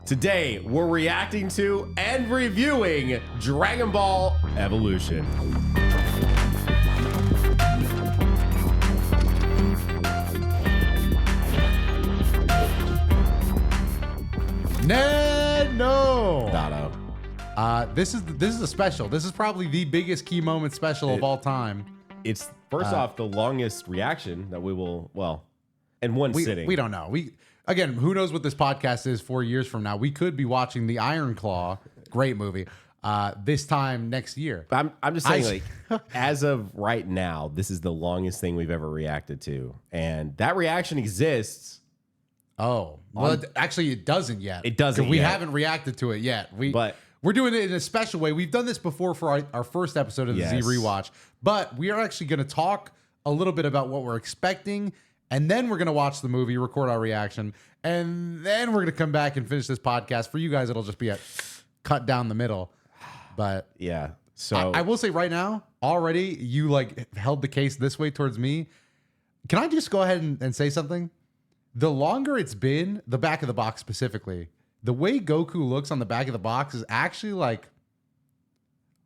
Today, we're reacting to and reviewing Dragon Ball Evolution. No. Doto. This is a special. This is probably the biggest key moment special of all time. It's first off the longest reaction that we will, in one sitting. We don't know. Again, who knows what this podcast is 4 years from now? We could be watching the Iron Claw, great movie, this time next year. I'm just saying, as of right now, this is the longest thing we've ever reacted to, and that reaction exists. Oh, well, actually, it doesn't yet. It doesn't. We haven't reacted to it yet. We're doing it in a special way. We've done this before for our first episode of the Z Rewatch, but we are actually going to talk a little bit about what we're expecting, and then we're going to watch the movie, record our reaction, and then we're going to come back and finish this podcast. For you guys, it'll just be a cut down the middle. But yeah, so I will say right now, already you held the case this way towards me. Can I just go ahead and say something? The longer it's been, the back of the box specifically, the way Goku looks on the back of the box is actually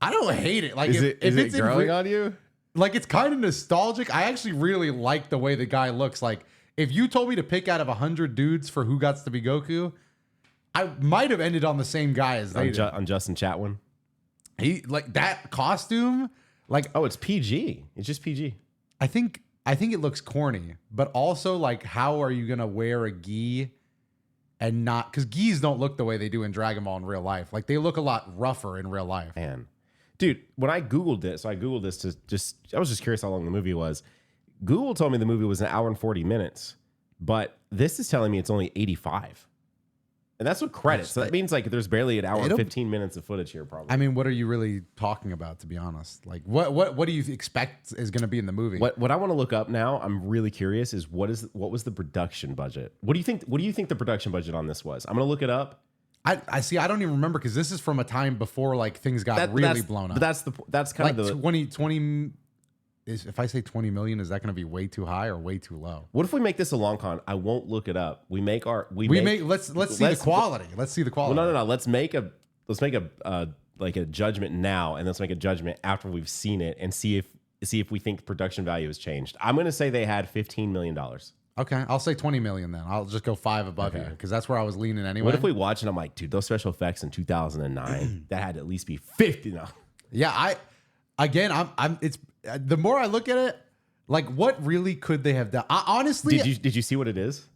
I don't hate it. Is it growing on you? It's kind of nostalgic. I actually really like the way the guy looks. If you told me to pick out of 100 dudes for who got to be Goku, I might have ended on the same guy as they did. On Justin Chatwin. He that costume, oh, it's PG. It's just PG. I think it looks corny, but also how are you gonna wear a gi and not, because gis don't look the way they do in Dragon Ball in real life. They look a lot rougher in real life. Man, dude, when I Googled it, I Googled this I was just curious how long the movie was. Google told me the movie was 1 hour and 40 minutes, but this is telling me it's only 85. And that's with credits. So that means there's barely 1 hour and 15 minutes of footage here, probably. I mean, what are you really talking about, to be honest? What do you expect is going to be in the movie? What I want to look up now, I'm really curious, is what was the production budget? What do you think the production budget on this was? I'm going to look it up. I see. I don't even remember, because this is from a time before things got really blown up. But that's kind of the 20 if I say 20 million, is that going to be way too high or way too low? What if we make this a long con? I won't look it up. Let's see the quality. Let's see the quality. Well, no. Let's make a judgment now, and let's make a judgment after we've seen it and see if we think production value has changed. I'm going to say they had $15 million. Okay, I'll say 20 million then. I'll just go 5 above you, because that's where I was leaning anyway. What if we watch and I'm like, dude, those special effects in 2009, that had to at least be 50 now. Yeah, the more I look at it, what really could they have done? Honestly, did you see what it is?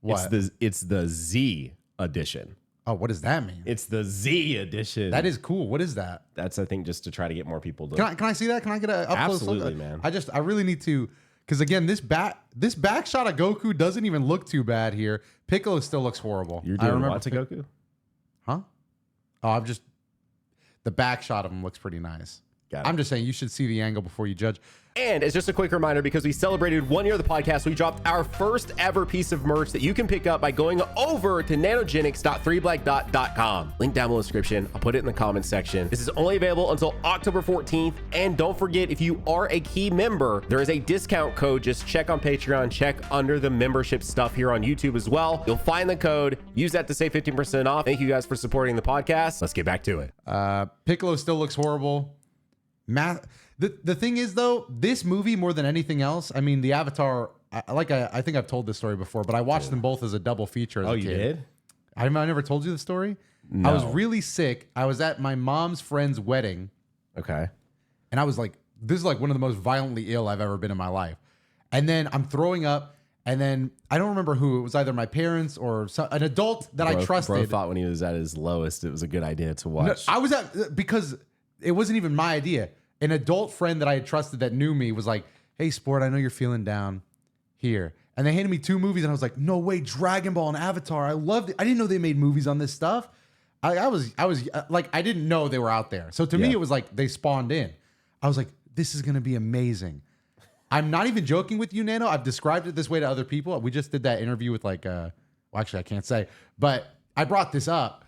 What? It's the Z edition. Oh, what does that mean? It's the Z edition. That is cool. What is that? That's, I think, just to try to get more people to. Can I see that? Can I get a up close look? Absolutely, man. I really need to, because again, this back shot of Goku doesn't even look too bad here. Piccolo still looks horrible. You're doing what to Goku? Huh? Oh, the back shot of him looks pretty nice. I'm just saying you should see the angle before you judge. And as just a quick reminder, because we celebrated 1 year of the podcast, we dropped our first ever piece of merch that you can pick up by going over to nanogenix.3blackdot.com. Link down below in the description. I'll put it in the comments section. This is only available until October 14th. And don't forget, if you are a key member, there is a discount code. Just check on Patreon, check under the membership stuff here on YouTube as well. You'll find the code. Use that to save 15% off. Thank you guys for supporting the podcast. Let's get back to it. Piccolo still looks horrible. The thing is, though, this movie more than anything else, I mean, the Avatar, I think I've told this story before, but I watched them both as a double feature as a kid. You did? I never told you the story? No. I was really sick. I was at my mom's friend's wedding. Okay. And I was this is one of the most violently ill I've ever been in my life. And then I'm throwing up. And then I don't remember who. It was either my parents or an adult that I trusted. Bro thought when he was at his lowest, it was a good idea to watch. No, I was because it wasn't even my idea. An adult friend that I had trusted that knew me was like, "Hey, sport, I know you're feeling down here." And they handed me 2 movies, and I was like, "No way, Dragon Ball and Avatar. I loved it. I didn't know they made movies on this stuff." I was I didn't know they were out there. So to me, it was they spawned in. I was like, "This is gonna be amazing." I'm not even joking with you, Nano. I've described it this way to other people. We just did that interview with well, actually, I can't say, but I brought this up,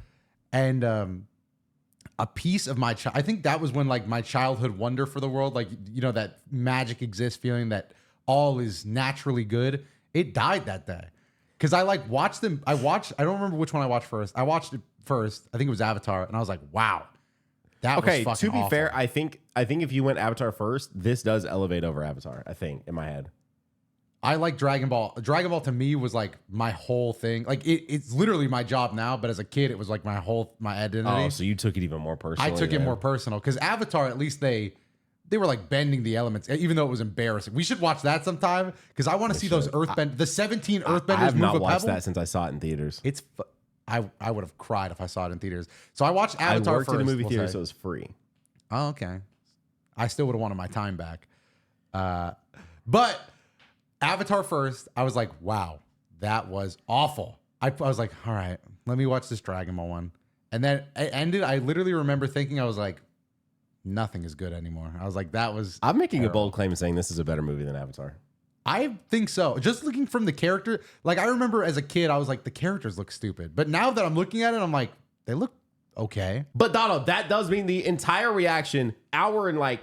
and a piece of my I think that was when my childhood wonder for the world, that magic exists feeling that all is naturally good. It died that day. because I like watched them. I don't remember which one I watched first. I watched it first. I think it was Avatar, and I was like, wow, that was fucking to be awful. fair, I think if you went Avatar first, this does elevate over Avatar. I think in my head. I like Dragon Ball. Dragon Ball to me was like my whole thing. Like it's literally my job now, but as a kid, it was like my identity. Oh, so you took it even more personally. I took it more personal because Avatar, at least they were like bending the elements, even though it was embarrassing. We should watch that sometime because I want to see those the 17 Earthbenders. I have move not a watched pebble. that since I saw it in theaters. I would have cried if I saw it in theaters. So I watched Avatar I worked first. in a movie theater, so it was free. Oh, okay. I still would have wanted my time back. But Avatar first, I was like, wow, that was awful. I was like, all right, let me watch this Dragon Ball one. And then it ended. I literally remember thinking, I was like, nothing is good anymore. I was like, that was I'm making terrible. a bold claim saying this is a better movie than Avatar. I think so. Just looking from the character, like I remember as a kid, I was like, the characters look stupid. But now that I'm looking at it, I'm like, they look okay. But Donald, that does mean the entire reaction, hour and like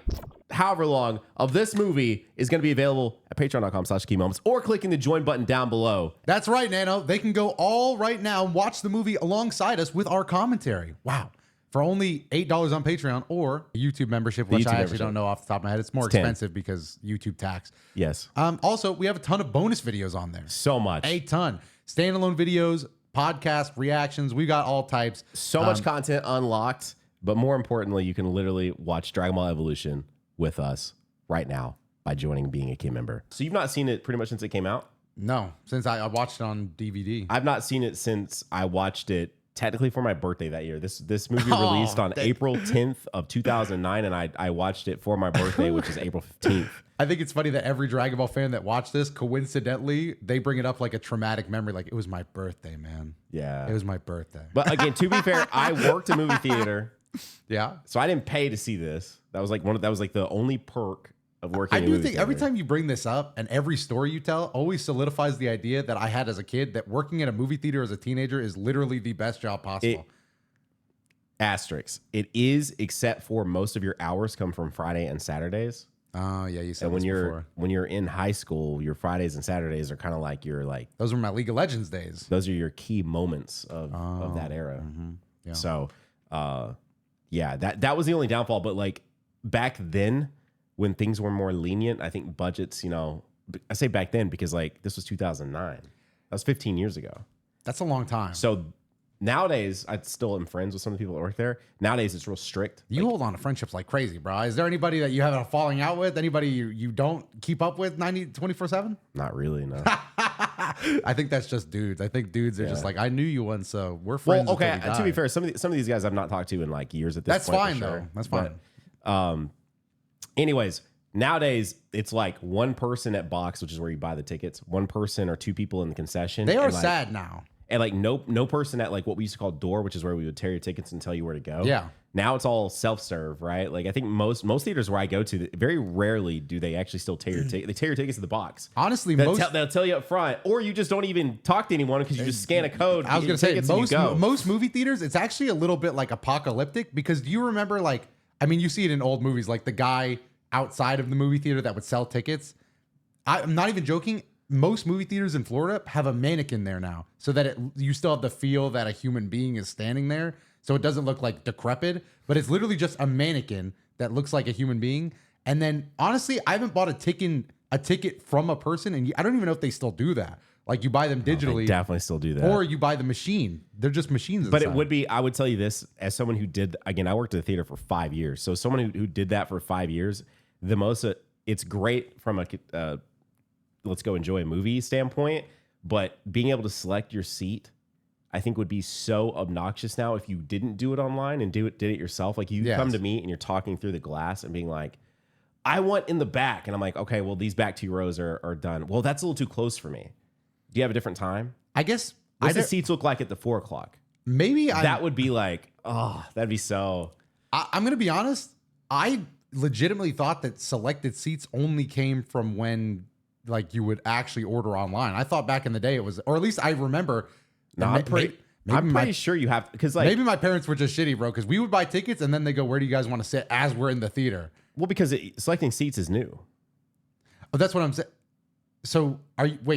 however long of this movie is going to be available at patreon.com/keymoments or clicking the join button down below. That's right, Nano. They can go all right now and watch the movie alongside us with our commentary. Wow. For only $8 on Patreon or a YouTube membership, which I actually don't know off the top of my head. It's more expensive because YouTube tax. Yes. Also, we have a ton of bonus videos on there. So much. A ton. Standalone videos, podcast reactions. We got all types. So much content unlocked. But more importantly, you can literally watch Dragonball Evolution with us right now by joining being a key member. So you've not seen it pretty much since it came out? No, since I watched it on DVD. I've not seen it since I watched it technically for my birthday that year. This movie released on April 10th of 2009, and I watched it for my birthday, which is April 15th. I think it's funny that every Dragon Ball fan that watched this, coincidentally, they bring it up like a traumatic memory. Like, it was my birthday, man. Yeah. It was my birthday. But again, to be fair, I worked a movie theater. Yeah. So I didn't pay to see this. That was like the only perk of working. I do think every time you bring this up and every story you tell always solidifies the idea that I had as a kid that working at a movie theater as a teenager is literally the best job possible. Asterisk. It is, except for most of your hours come from Friday and Saturdays. Oh yeah, you said And this before. when you're in high school, your Fridays and Saturdays are kind of like Those were my League of Legends days. those are your key moments of that era. Yeah. So yeah, that was the only downfall. But like back then, when things were more lenient, I think budgets, I say back then because like this was 2009. That was 15 years ago. That's a long time. So nowadays, I still am friends with some of the people that work there. Nowadays, it's real strict. You hold on to friendships like crazy, bro. Is there anybody that you have a falling out with? Anybody you don't keep up with 24/7? Not really, no. I think that's just dudes. I think dudes are just like, I knew you once, so we're friends. Well, okay. until we To be die. fair, some of these guys I've not talked to in like years at this That's point. fine for sure. though. That's fine. But, anyways, nowadays it's like one person at box, which is where you buy the tickets, one person or two people in the concession. They are and, like, sad now. And like no person at like what we used to call door, which is where we would tear your tickets and tell you where to go. Yeah. Now it's all self-serve, right? Like I think most theaters where I go to, very rarely do they actually still tear your ticket. They tear your tickets to the box. Honestly, They'll tell you up front, or you just don't even talk to anyone because you just scan a code. I was going to say, go. most movie theaters, it's actually a little bit like apocalyptic because do you remember you see it in old movies, like the guy outside of the movie theater that would sell tickets. I'm not even joking. Most movie theaters in Florida have a mannequin there now so that you still have the feel that a human being is standing there. So it doesn't look like decrepit, but it's literally just a mannequin that looks like a human being. And then honestly, I haven't bought a ticket from a person, and I don't even know if they still do that. Like you buy them digitally. They definitely still do that. Or you buy the machine. They're just machines. But it would be, I would tell you this, as someone who did, again, I worked at the theater for 5 years. So someone who did that for 5 years, it's great from a let's go enjoy a movie standpoint, but being able to select your seat, I think would be so obnoxious now if you didn't do it online and did it yourself. Like you come to me and you're talking through the glass and being like, I want in the back. And I'm like, okay, well, these back 2 rows are done. Well, that's a little too close for me. Do you have a different time? I guess. What's the seats look like at the 4 o'clock? Maybe that would be like, oh, that'd be so. I'm going to be honest. I legitimately thought that selected seats only came from when like you would actually order online. I thought back in the day it was, or at least I remember. No, I'm pretty sure you have, because like maybe my parents were just shitty, bro. Because we would buy tickets and then they go, "Where do you guys want to sit?" As we're in the theater. Well, because selecting seats is new. Oh, that's what I'm saying. So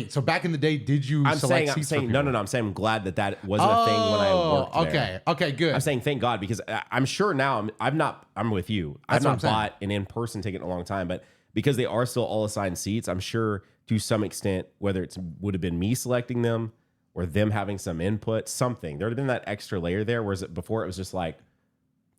so back in the day, did you select seats for people? No. I'm saying I'm glad that wasn't a thing when I worked there. Okay, good. I'm saying thank God, because I'm sure now I'm with you. I've not bought an in-person ticket in a long time, but because they are still all assigned seats, I'm sure to some extent, whether it would have been me selecting them or them having some input, something, there would have been that extra layer there. Whereas before it was just like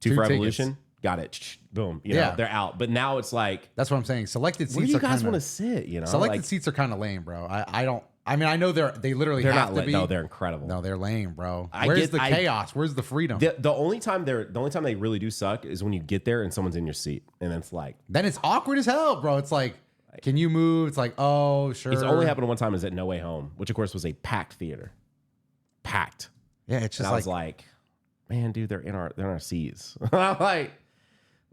two for Evolution. Got it. Boom. You know, they're out. But now it's like, that's what I'm saying. Selected seats. Where do you guys want to sit? You know, selected seats are kind of lame, bro. I don't. I mean, I know they literally have to be. No, they're incredible. No, they're lame, bro. Where's the chaos? Where's the freedom? The only time they really do suck is when you get there and someone's in your seat, and it's like, then it's awkward as hell, bro. It's like, can you move? It's like, oh, sure. It's only happened one time. Is at No Way Home, which of course was a packed theater. Packed. Yeah, it's just and I was like, man, dude, they're in our seats. I'm like,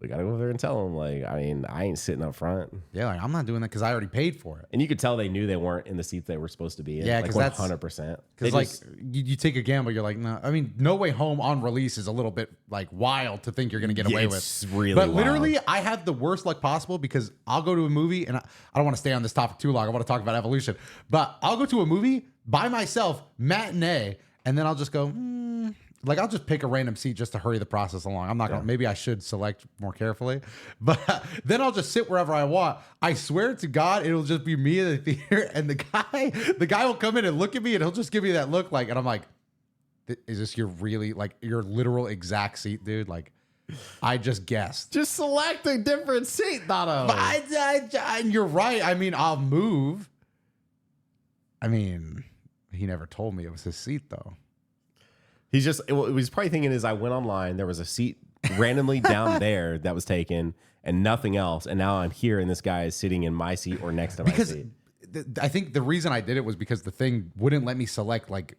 we gotta go over there and tell them, like, I mean, I ain't sitting up front. Yeah, like, I'm not doing that because I already paid for it. And you could tell they knew they weren't in the seats they were supposed to be in. Yeah, because like 100%. Because like you take a gamble, you're like, no. I mean, No Way Home on release is a little bit like wild to think you're gonna get away with. It's really but wild. Literally, I have the worst luck possible because I'll go to a movie and I don't want to stay on this topic too long. I want to talk about Evolution, but I'll go to a movie by myself, matinee, and then I'll just go. Like, I'll just pick a random seat just to hurry the process along. I'm not going to, maybe I should select more carefully, but then I'll just sit wherever I want. I swear to God, it'll just be me in the theater, and the guy will come in and look at me, and he'll just give me that look, like, and I'm like, is this your literal exact seat, dude? Like, I just guessed. Just select a different seat, Doto. And you're right. I mean, I'll move. I mean, he never told me it was his seat, though. He's probably thinking I went online, there was a seat randomly down there that was taken and nothing else. And now I'm here and this guy is sitting in my seat or next to my seat. I think the reason I did it was because the thing wouldn't let me select like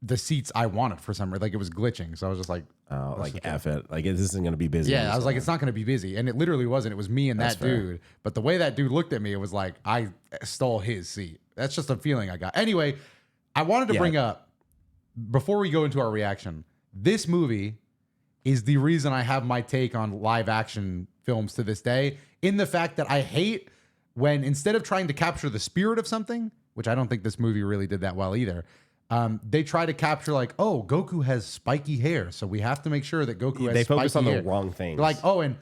the seats I wanted for some reason. Like it was glitching. So I was just like, oh, like F it. Like this isn't going to be busy. Yeah. I was like, it's not going to be busy. And it literally wasn't. It was me and that dude. But the way that dude looked at me, it was like, I stole his seat. That's just a feeling I got. Anyway, I wanted to bring up, before we go into our reaction, this movie is the reason I have my take on live action films to this day, in the fact that I hate when instead of trying to capture the spirit of something, which I don't think this movie really did that well either, they try to capture like, oh, Goku has spiky hair, so we have to make sure that Goku has spiky hair. They focus on the wrong things. Like, oh, and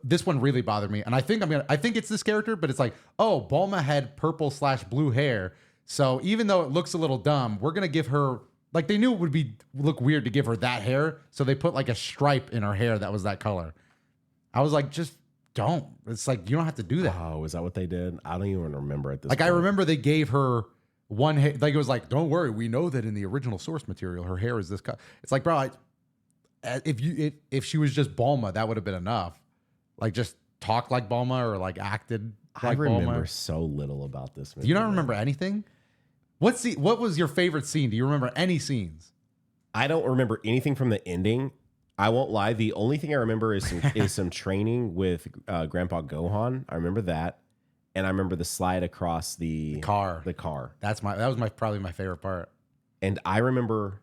this one really bothered me, and I think it's this character, but it's like, oh, Bulma had purple/blue hair, so even though it looks a little dumb, we're gonna give her. Like they knew it would look weird to give her that hair, so they put like a stripe in her hair that was that color. I was like, just don't. It's like you don't have to do that. Oh, is that what they did? I don't even remember at this point. I remember they gave her one hair. Like it was like, don't worry, we know that in the original source material, her hair is this color. It's like, bro, if she was just Bulma, that would have been enough. Like just talk like Bulma or like acted like Bulma. I remember so little about this movie. Do you not remember anything? What was your favorite scene? Do you remember any scenes? I don't remember anything from the ending. I won't lie. The only thing I remember is some training with Grandpa Gohan. I remember that, and I remember the slide across the car. The car. That was probably my favorite part. And I remember.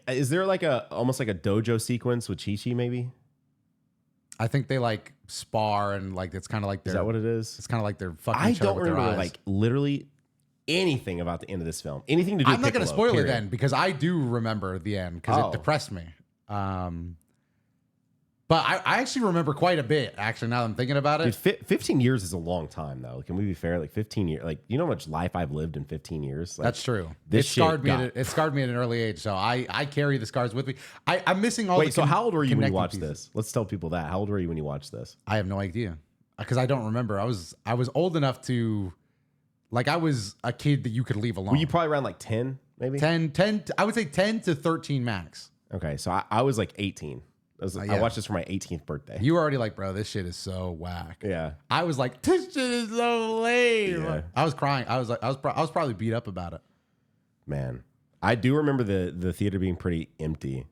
Is there like almost like a dojo sequence with Chi-Chi maybe? I think they like spar and like it's kind of like is that what it is? It's kind of like they're fucking. I don't remember like literally anything about the end of this film. Anything to do with I'm not going to spoil it then because I do remember the end because it depressed me. But I actually remember quite a bit, actually, now that I'm thinking about it. Dude, 15 years is a long time, though. Can we be fair? Like 15 years. Like, you know how much life I've lived in 15 years? Like, that's true. It scarred me at an early age, so I carry the scars with me. I'm missing all the Wait, so how old were you when you watched this? Let's tell people that. How old were you when you watched this? I have no idea because I don't remember. I was old enough to... Like, I was a kid that you could leave alone. Were you probably around like 10, maybe? 10, I would say 10 to 13 max. Okay, so I was like 18. I watched this for my 18th birthday. You were already like, bro, this shit is so whack. Yeah. I was like, this shit is so lame. Yeah. I was crying. I was probably beat up about it. Man, I do remember the theater being pretty empty.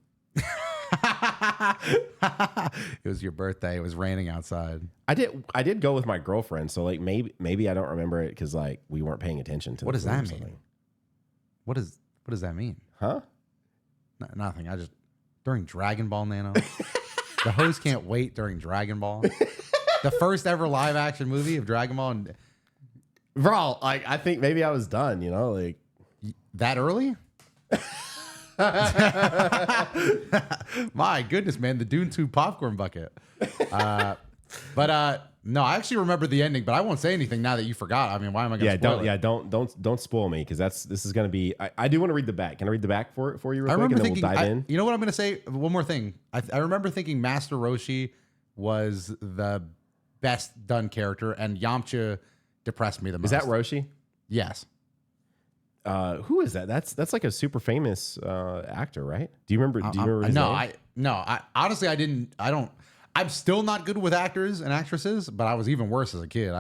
It was your birthday. It was raining outside. I did go with my girlfriend, so like maybe I don't remember it because like we weren't paying attention to. What does that mean? What does that mean? Huh? Nothing. During Dragon Ball, Nano. The host can't wait during Dragon Ball. The first ever live action movie of Dragon Ball. And Bro, like I think maybe I was done, you know, like That early? My goodness, man, the Dune 2 popcorn bucket. No, I actually remember the ending, but I won't say anything now that you forgot. I mean, why am I going to spoil it? Don't spoil me because this is gonna be. I do want to read the back. Can I read the back for you real I quick, remember and then thinking, we'll dive in? you know what I'm going to say? One more thing. I remember thinking Master Roshi was the best done character, and Yamcha depressed me the most. Is that Roshi? Yes. Who is that? That's like a super famous actor, right? Do you remember? Do you remember his name? I honestly I didn't. I don't. I'm still not good with actors and actresses, but I was even worse as a kid.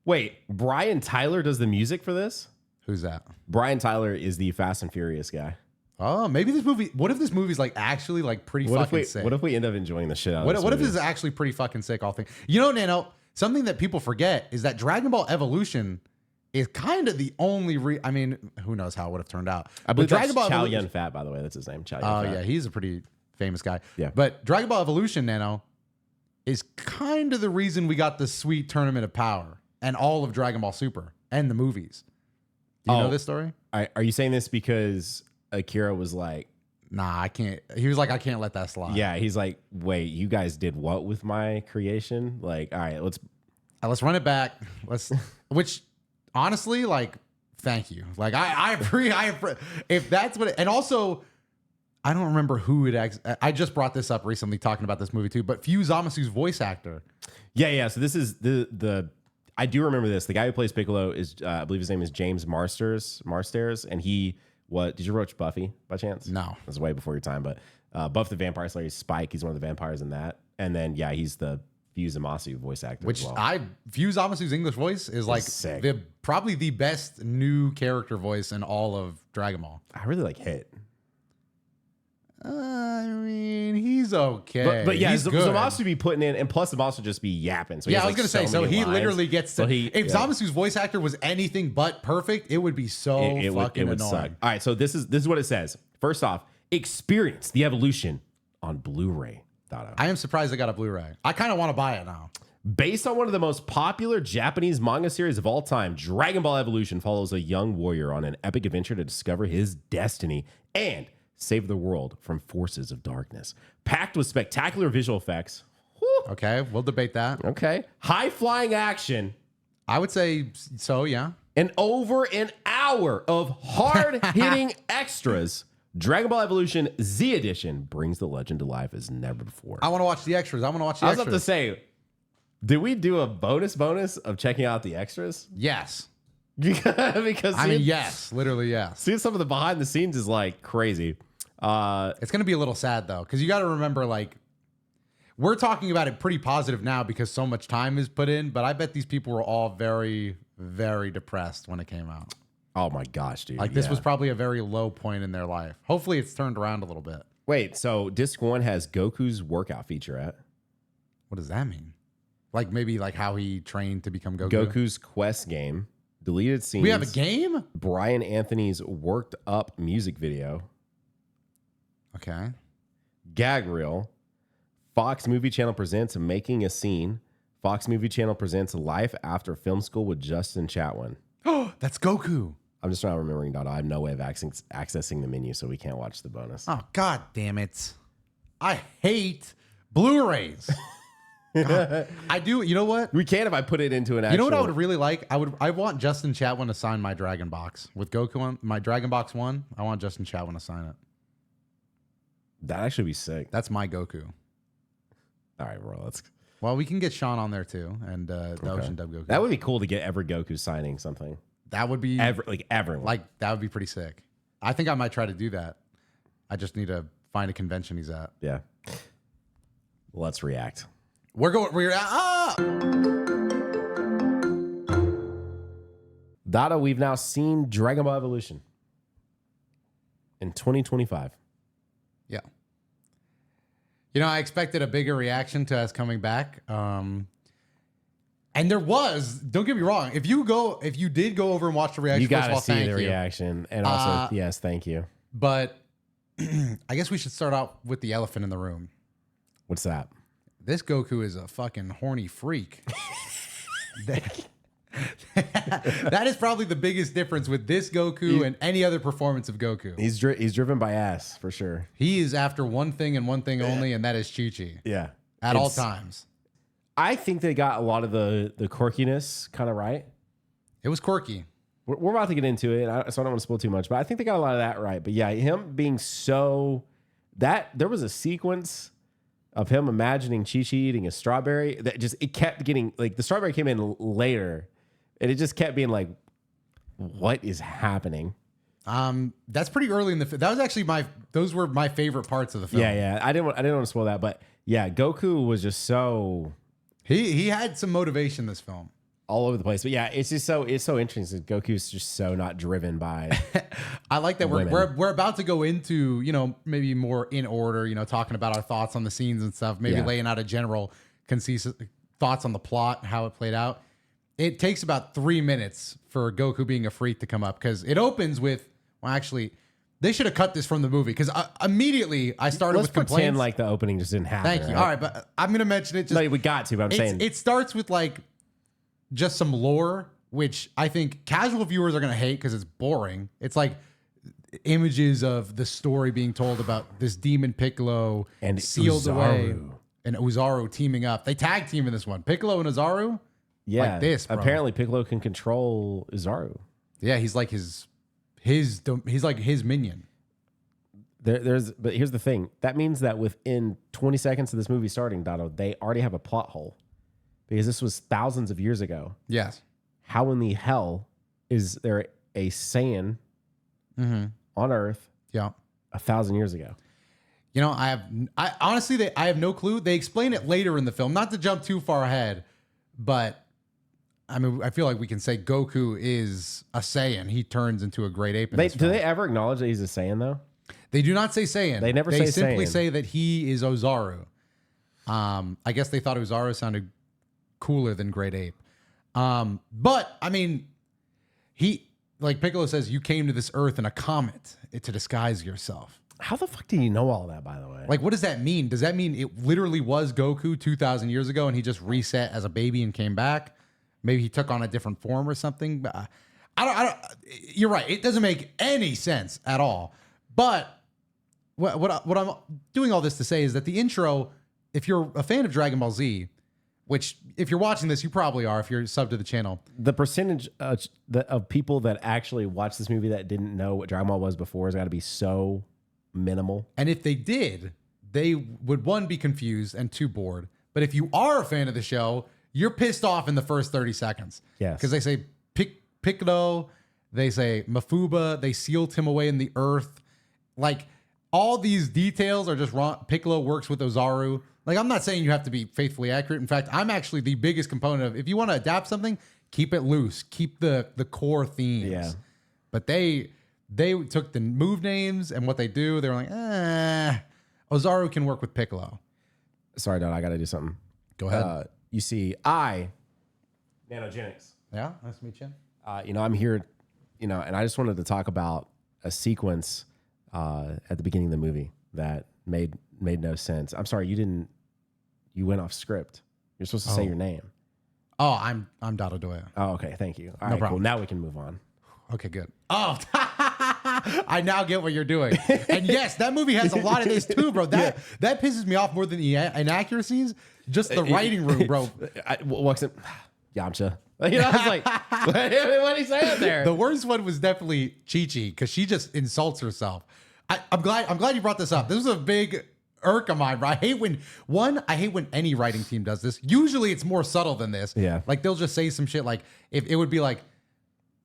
Wait, Brian Tyler does the music for this? Who's that? Brian Tyler is the Fast and Furious guy. Oh, maybe this movie. What if this movie's like actually like pretty fucking sick? What if we end up enjoying the shit out of this? What if this is actually pretty fucking sick? All things. You know, Nano. Something that people forget is that Dragon Ball Evolution is kind of the only. I mean, who knows how it would have turned out? I believe Dragon Ball Chow Evolution. Yun Fat, by the way. That's his name. Chow Yun Oh Fat. yeah, he's a pretty famous guy. Yeah. But Dragon Ball Evolution, Nano, is kind of the reason we got the sweet Tournament of Power and all of Dragon Ball Super and the movies. Do you know this story? Are you saying this because Akira was like, Nah, I can't. He was like, I can't let that slide. yeah, he's like, wait, you guys did what with my creation? Like, all right, Let's run it back. Which honestly, like, thank you. Like, I appreciate if that's what. And also, I don't remember who it. I just brought this up recently talking about this movie too. But Fu Zamasu's voice actor. Yeah. So this is the. I do remember this. The guy who plays Piccolo is, I believe his name is James Marsters, and he. What did you watch Buffy by chance? No, it was way before your time. But Buff the Vampire Slayer, Spike, he's one of the vampires in that. And then yeah, he's the Fu Zamasu voice actor. Which as well. Fu Zamasu's English voice is like sick. probably the best new character voice in all of Dragon Ball. I really like Hit. I mean, he's okay. But yeah, he's good. Zamasu be putting in, and plus Zamasu just be yapping. So Yeah, I was gonna say. So he literally gets to. If yeah. Zamasu's voice actor was anything but perfect, it would be so fucking annoying. Suck. All right, so this is what it says. First off, experience the evolution on Blu-ray. I am surprised I got a Blu-ray. I kind of want to buy it now. Based on one of the most popular Japanese manga series of all time, Dragon Ball Evolution follows a young warrior on an epic adventure to discover his destiny and save the world from forces of darkness. Packed with spectacular visual effects. Whew. Okay, we'll debate that. Okay. High-flying action. I would say so, yeah. And over an hour of hard-hitting extras, Dragon Ball Evolution Z Edition brings the legend to life as never before. I want to watch the extras. I was about to say, did we do a bonus of checking out the extras? Yes. Because I mean, yes, literally yes. Seeing some of the behind the scenes is like crazy. It's going to be a little sad though, because you got to remember, like, we're talking about it pretty positive now because so much time is put in, but I bet these people were all very, very depressed when it came out. Oh my gosh, dude. Like, this was probably a very low point in their life. Hopefully it's turned around a little bit. Wait, so disc 1 has Goku's workout featurette. What does that mean? Like, maybe like how he trained to become Goku? Goku's quest game. Deleted scenes. We have a game? Brian Anthony's worked up music video. Okay. Gag reel. Fox Movie Channel presents Making a Scene. Fox Movie Channel presents Life After Film School with Justin Chatwin. Oh, that's Goku. I'm just not remembering Dada. I have no way of accessing the menu, so we can't watch the bonus. Oh, God damn it. I hate Blu-rays. I do. You know what? We can if I put it into an actual... You know what I would really like? I want Justin Chatwin to sign my Dragon Box. With Goku on my Dragon Box 1, I want Justin Chatwin to sign it. That'd actually be sick. That's my Goku. All right, bro. Let's... Well, we can get Sean on there too, and the Ocean Dub Goku. That would be cool to get every Goku signing something. That would be... everyone. Like, that would be pretty sick. I think I might try to do that. I just need to find a convention he's at. Yeah. Let's react. We're at... Dada, we've now seen Dragon Ball Evolution in 2025. Yeah. You know, I expected a bigger reaction to us coming back. And there was, don't get me wrong, if you did go over and watch the reaction, you gotta first of all, see the reaction. And also, yes, thank you. But I guess we should start out with the elephant in the room. What's that? This Goku is a fucking horny freak. That is probably the biggest difference with this Goku and any other performance of Goku. He's driven by ass for sure. He is after one thing and one thing only, and that is Chi-Chi. Yeah. At all times. I think they got a lot of the quirkiness kind of right. It was quirky. We're about to get into it, so I don't want to spoil too much, but I think they got a lot of that right. But yeah, him being there was a sequence of him imagining Chi-Chi eating a strawberry that it kept getting, like, the strawberry came in later, and it just kept being like, what is happening? That's pretty early in the film. That was actually those were my favorite parts of the film. Yeah. I didn't want to spoil that, but yeah, Goku was just so... He had some motivation in this film. All over the place. But yeah, it's so interesting. Goku's just so not driven by... I like that we're about to go into, maybe more in order, talking about our thoughts on the scenes and stuff, maybe laying out a general concise thoughts on the plot, how it played out. It takes about 3 minutes for Goku being a freak to come up, because it opens with, well, actually, they should have cut this from the movie, because immediately I started with complaints. Pretend like the opening just didn't happen. Thank you. Right? All right, but I'm going to mention it. No, we got to, but I'm saying... It starts with like just some lore, which I think casual viewers are going to hate because it's boring. It's like images of the story being told about this demon Piccolo and sealed Uzaru. away, and Uzaru teaming up. They tag team in this one. Piccolo and Uzaru? Yeah. Like this, bro. Apparently Piccolo can control Uzaru. Yeah, he's like he's like his minion. But here's the thing. That means that within 20 seconds of this movie starting, Doto, they already have a plot hole. Because this was thousands of years ago. Yes. How in the hell is there a Saiyan on Earth 1,000 years ago? I honestly I have no clue. They explain it later in the film. Not to jump too far ahead, but I mean, I feel like we can say Goku is a Saiyan. He turns into a great ape. Do they ever acknowledge that he's a Saiyan, though? They do not say Saiyan. They never say Saiyan. They simply say that he is Ozaru. I guess they thought Ozaru sounded cooler than Great Ape. But I mean, like Piccolo says, you came to this earth in a comet to disguise yourself. How the fuck do you know all that, by the way? Like, what does that mean? Does that mean it literally was Goku 2,000 years ago and he just reset as a baby and came back? Maybe he took on a different form or something. But I don't. You're right. It doesn't make any sense at all. But what I'm doing all this to say is that the intro, if you're a fan of Dragon Ball Z, which if you're watching this, you probably are if you're subbed to the channel. The percentage of people that actually watched this movie that didn't know what Dragon Ball was before has got to be so minimal. And if they did, they would, one, be confused, and two, bored. But if you are a fan of the show, you're pissed off in the first 30 seconds. Yes. Because they say Piccolo, they say Mafuba, they sealed him away in the earth. Like, all these details are just wrong. Piccolo works with Ozaru. Like, I'm not saying you have to be faithfully accurate. In fact, I'm actually the biggest component of, if you want to adapt something, keep it loose. Keep the core themes. Yeah. But they took the move names and what they do. They were like, Ozaru can work with Piccolo. Sorry, Don, I got to do something. Go ahead. You see, Nanogenix. Yeah, nice to meet you. I'm here, and I just wanted to talk about a sequence at the beginning of the movie that made no sense. I'm sorry, you went off script. You're supposed to say your name. Oh, I'm DotoDoya. Oh, okay, thank you. All right, problem. cool. Now we can move on. Okay, good. Oh, I now get what you're doing. And yes, that movie has a lot of this too, bro. That pisses me off more than the inaccuracies. Just the writing room, bro. Walks in, Yamcha. I was like, what are you saying there? The worst one was definitely Chi-Chi, because she just insults herself. I'm glad you brought this up. This was a big irk of mine, bro. I hate when any writing team does this. Usually it's more subtle than this. Yeah. Like, they'll just say some shit like, if it would be like,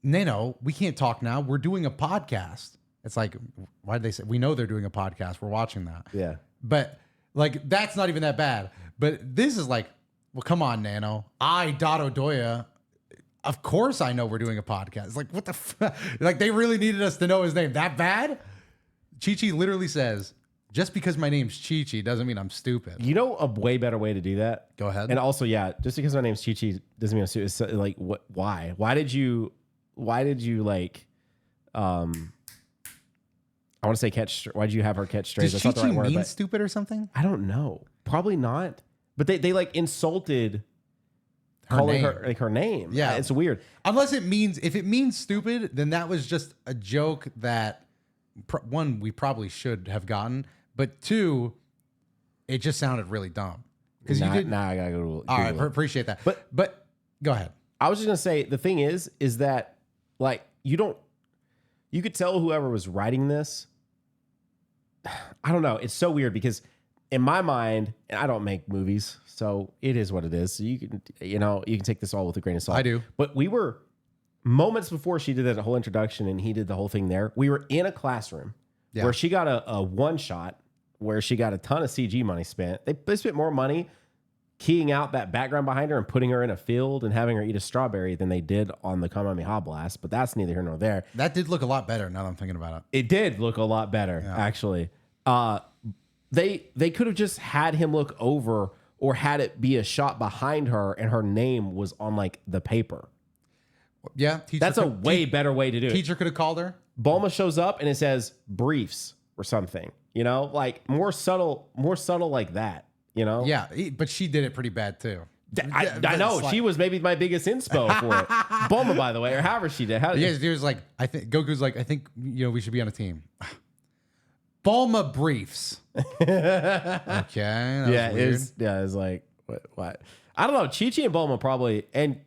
Nano, we can't talk now. We're doing a podcast. It's like, why did they say? We know they're doing a podcast. We're watching that. Yeah. But like, that's not even that bad. But this is like, well, come on, Nano. DotoDoya. Of course I know we're doing a podcast. It's like, what the fuck? Like, they really needed us to know his name that bad? Chi-Chi literally says, just because my name's Chi-Chi doesn't mean I'm stupid. You know a way better way to do that? Go ahead. And also, just because my name's Chi-Chi doesn't mean I'm stupid. It's like, what? Why? Why did you like, I want to say why did you have her catch strays? Does That's not the Chi-Chi right word, mean stupid or something? I don't know. Probably not. But they like insulted calling name. her like her name. Yeah. It's weird. Unless it means, if it means stupid, then that was just a joke that, one, we probably should have gotten, but two, it just sounded really dumb. Because you did. Nah, I gotta go. All right, appreciate that. But go ahead. I was just gonna say the thing is that like you could tell whoever was writing this. I don't know. It's so weird because in my mind, and I don't make movies, so it is what it is. So you can take this all with a grain of salt. I do. But we were moments before she did that whole introduction and he did the whole thing there. We were in a classroom where she got a one shot where she got a ton of CG money spent. They spent more money keying out that background behind her and putting her in a field and having her eat a strawberry than they did on the Kamehameha blast, but that's neither here nor there. That did look a lot better now that I'm thinking about it. It did look a lot better, actually. They could have just had him look over or had it be a shot behind her and her name was on like the paper. Yeah. That's a way better way to do it. Teacher could have called her. Bulma shows up and it says briefs or something, like more subtle like that. Yeah, but she did it pretty bad too. I know. She was maybe my biggest inspo for it. Bulma, by the way, or however she did. He was like, Goku's like, I think, we should be on a team. Bulma briefs. Okay. That was weird. It's like, what? I don't know. Chi-Chi and Bulma probably, and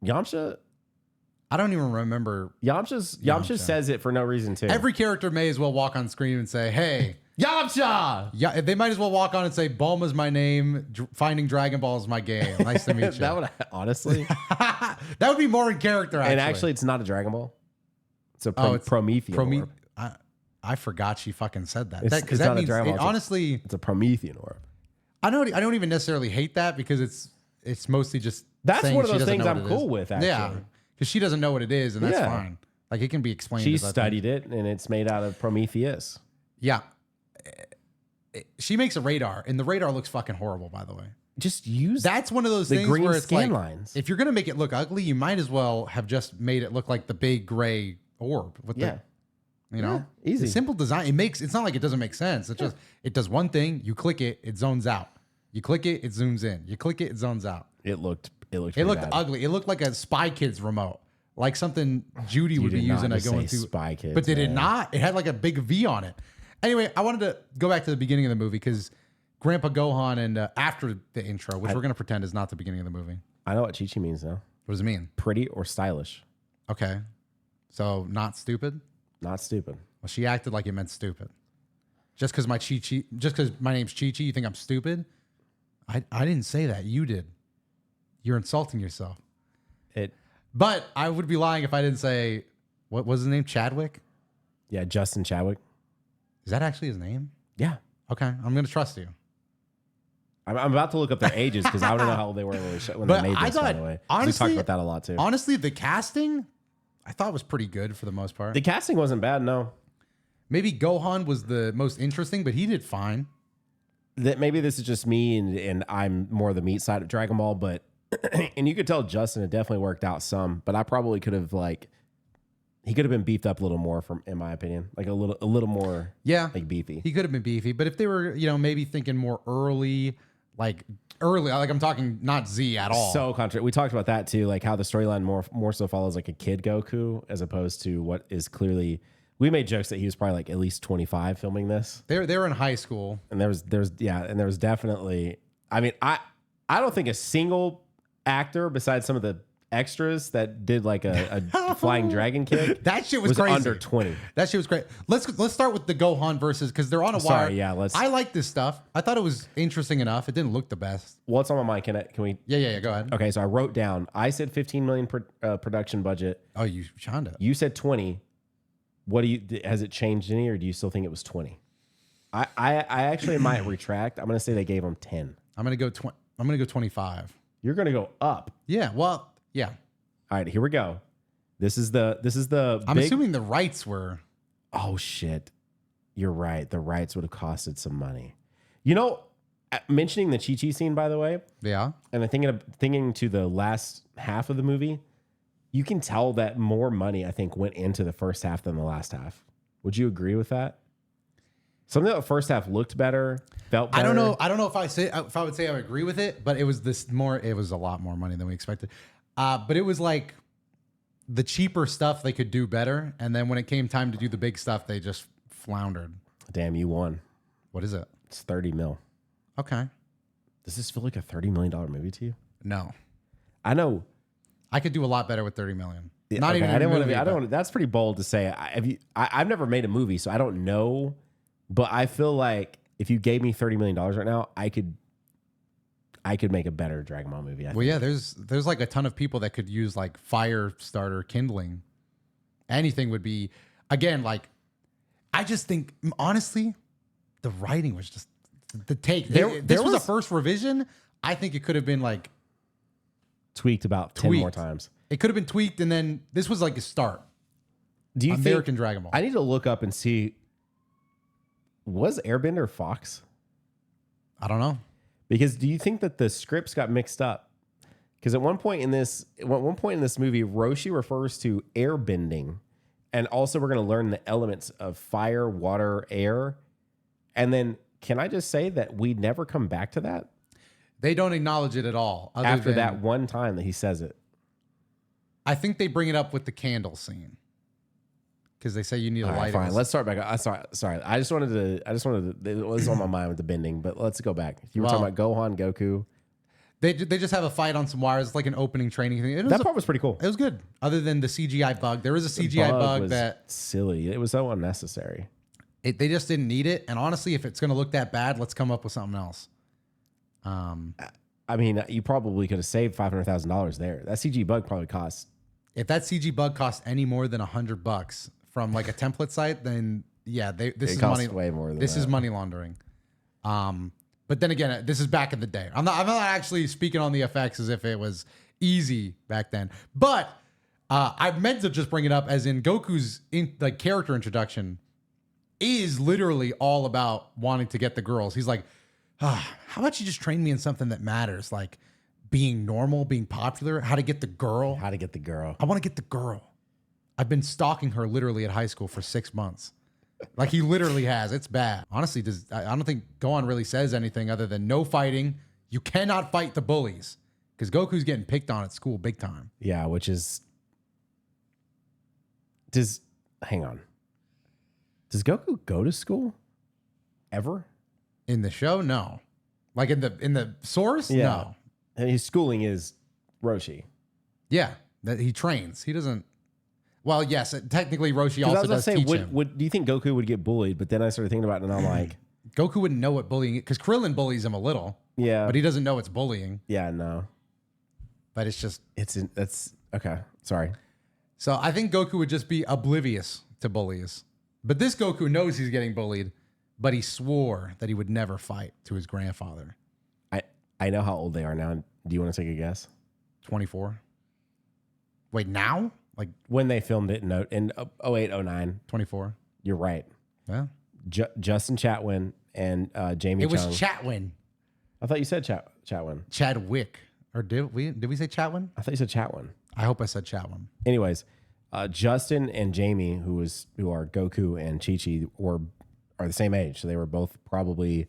Yamcha. I don't even remember. Yamcha says it for no reason too. Every character may as well walk on screen and say, hey. Yamcha! Yeah, they might as well walk on and say, Bulma's my name, finding Dragon Ball is my game. Nice to meet you. That would, honestly. That would be more in character, actually. And actually, it's not a Dragon Ball. It's a Promethean orb. I forgot she fucking said that. It's not a Dragon Ball. Honestly, it's a Promethean orb. I don't even necessarily hate that because it's mostly just that's one of those things I'm cool with, actually. Yeah, because she doesn't know what it is, and that's fine. Like, it can be explained. She studied it, and it's made out of Prometheus. Yeah. She makes a radar, and the radar looks fucking horrible, by the way. Just use that's one of those things green where it's scan like, lines. If you're gonna make it look ugly, you might as well have just made it look like the big gray orb with easy simple design. It's not like it doesn't make sense. It's just it does one thing. You click it, it zones out. You click it, it zooms in. You click it, it zones out. It looked bad. Ugly. It looked like a Spy Kids remote, like something Judy would be using to go into Spy Kids. But did it not? It had like a big V on it. Anyway, I wanted to go back to the beginning of the movie because Grandpa Gohan and after the intro, which we're going to pretend is not the beginning of the movie. I know what Chi-Chi means now. What does it mean? Pretty or stylish. Okay. So not stupid? Not stupid. Well, she acted like it meant stupid. Just because my name's Chi-Chi, you think I'm stupid? I didn't say that. You did. You're insulting yourself. But I would be lying if I didn't say, what was his name? Chadwick? Yeah, Justin Chadwick. Is that actually his name? Yeah. Okay, I'm going to trust you. I'm about to look up their ages because I don't know how old they were when they made this, by the way. Honestly, we talked about that a lot, too. Honestly, the casting, I thought was pretty good for the most part. The casting wasn't bad, no. Maybe Gohan was the most interesting, but he did fine. Maybe this is just me and I'm more the meat side of Dragon Ball, but and you could tell Justin, it definitely worked out some, but I probably could have he could have been beefed up a little more, in my opinion, like a little more, beefy. He could have been beefy, but if they were, maybe thinking more early, like I'm talking not Z at all. So contrary. We talked about that too, like how the storyline more so follows like a kid Goku as opposed to what is clearly. We made jokes that he was probably like at least 25 filming this. They were in high school, and there was definitely. I mean, I don't think a single actor besides some of the extras that did like a flying dragon kick. That shit was crazy. Under 20. That shit was great. Let's start with the Gohan versus because they're on a wire. Sorry, yeah. I like this stuff. I thought it was interesting enough. It didn't look the best. What's on my mind? Can we? Yeah. Go ahead. Okay, so I wrote down. I said 15 million production budget. Oh, you Shonda. You said 20. What do you? Has it changed any, or do you still think it was 20? I actually might retract. I'm going to say they gave them 10. I'm going to go 25. You're going to go up. Yeah. Well, yeah. All right, here we go. This is the. I'm assuming the rights were. Oh shit, you're right. The rights would have costed some money. Mentioning the Chi-Chi scene, by the way. Yeah. And I'm thinking to the last half of the movie. You can tell that more money, I think, went into the first half than the last half. Would you agree with that? Something that the first half looked better. felt better. I don't know if I would say I would agree with it, but it was a lot more money than we expected. But it was like the cheaper stuff they could do better, and then when it came time to do the big stuff, they just floundered. Damn, you won. What is it? It's 30 mil. Okay. Does this feel like a $30 million movie to you? No. I know. I could do a lot better with 30 million. Yeah, Not okay, even. I didn't want to be. I don't. That's pretty bold to say. I've never made a movie, so I don't know. But I feel like if you gave me $30 million right now, I could make a better Dragon Ball movie. Well, yeah. There's like a ton of people that could use like fire starter kindling. Anything would be, again, like, I just think honestly, the writing was just the take. This was a first revision. I think it could have been like tweaked about 10 more times. It could have been tweaked, and then this was like a start. Do you American think, Dragon Ball? I need to look up and see. Was Airbender Fox? I don't know. Because do you think that the scripts got mixed up? Because at one point in this movie, Roshi refers to airbending, and also we're going to learn the elements of fire, water, air, and then can I just say that we never come back to that? They don't acknowledge it at all. After that one time that he says it. I think they bring it up with the candle scene because they say you need a light. Fine, let's start back. Sorry. I just wanted to. It was on my mind with the bending, but let's go back. You were talking about Gohan, Goku. They just have a fight on some wires. It's like an opening training thing. That part was pretty cool. It was good. Other than the CGI bug, there was a CGI bug that silly. It was so unnecessary. They just didn't need it. And honestly, if it's going to look that bad, let's come up with something else. I mean, you probably could have saved $500,000 there. That CG bug probably cost. If that CG bug costs any more than $100 from like a template site, then yeah, this is money. Way more than this that. is money laundering. But then again, this is back in the day. I'm not actually speaking on the effects as if it was easy back then. But I meant to just bring it up as in Goku's character introduction is literally all about wanting to get the girls. He's like, how about you just train me in something that matters, like being normal, being popular, how to get the girl. How to get the girl. I want to get the girl. I've been stalking her literally at high school for 6 months. Like he literally has. It's bad. Honestly, I don't think Gohan really says anything other than no fighting. You cannot fight the bullies because Goku's getting picked on at school big time. Yeah, which is. Hang on. Does Goku go to school ever? In the show, no. Like in the source, no. And his schooling is Roshi. Yeah, that he trains. He doesn't. Well, yes, technically Roshi also does teach him. Do you think Goku would get bullied? But then I started thinking about it, and I'm like, Goku wouldn't know what bullying is because Krillin bullies him a little. Yeah, but he doesn't know it's bullying. Yeah, no. But it's just that's okay. Sorry. So I think Goku would just be oblivious to bullies. But this Goku knows he's getting bullied, but he swore that he would never fight to his grandfather. I know how old they are now. Do you want to take a guess? 24. Wait, now? Like when they filmed it in 08, 09. 24. You're right. Yeah. Justin Chatwin and Jamie It was Chung. Chatwin. I thought you said Chatwin. Chadwick. Or did we say Chatwin? I thought you said Chatwin. I hope I said Chatwin. Anyways, Justin and Jamie, who are Goku and Chi-Chi, are the same age. So they were both probably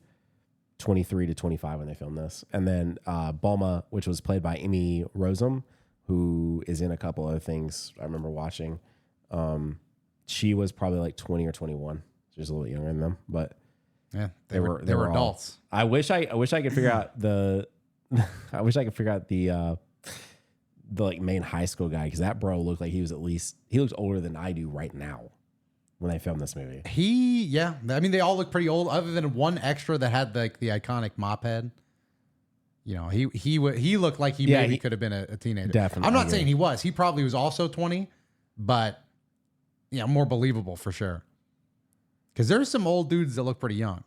23 to 25 when they filmed this. And then Bulma, which was played by Amy Rosem, who is in a couple other things I remember watching. She was probably like 20 or 21. She was a little younger than them, but yeah, they were adults. I wish I could figure out the like main high school guy, because that bro looked like he looks older than I do right now when they filmed this movie. I mean, they all look pretty old, other than one extra that had the iconic mop head. You know, he looked like he could have been a teenager. Definitely. I'm not saying he was. He probably was also 20, but more believable for sure. Because there's some old dudes that look pretty young.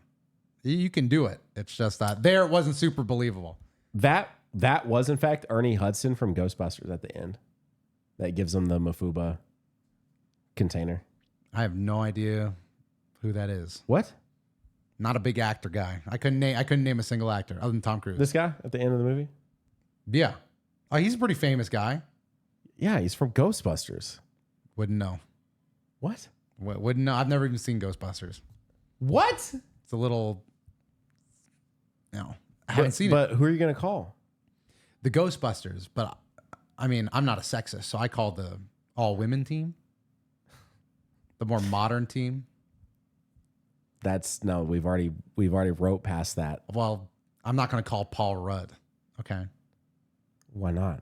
You can do it. It's just that there it wasn't super believable. That was in fact Ernie Hudson from Ghostbusters at the end. That gives him the Mafuba container. I have no idea who that is. What? Not a big actor guy. I couldn't name a single actor other than Tom Cruise. This guy at the end of the movie? Yeah. Oh, he's a pretty famous guy. Yeah, he's from Ghostbusters. Wouldn't know. What? Wouldn't know. I've never even seen Ghostbusters. What? It's a little No, I haven't seen it. But who are you going to call? The Ghostbusters, but I mean, I'm not a sexist, so I call the all-women team, the more modern team. We've already wrote past that. Well, I'm not going to call Paul Rudd. Okay, Why not?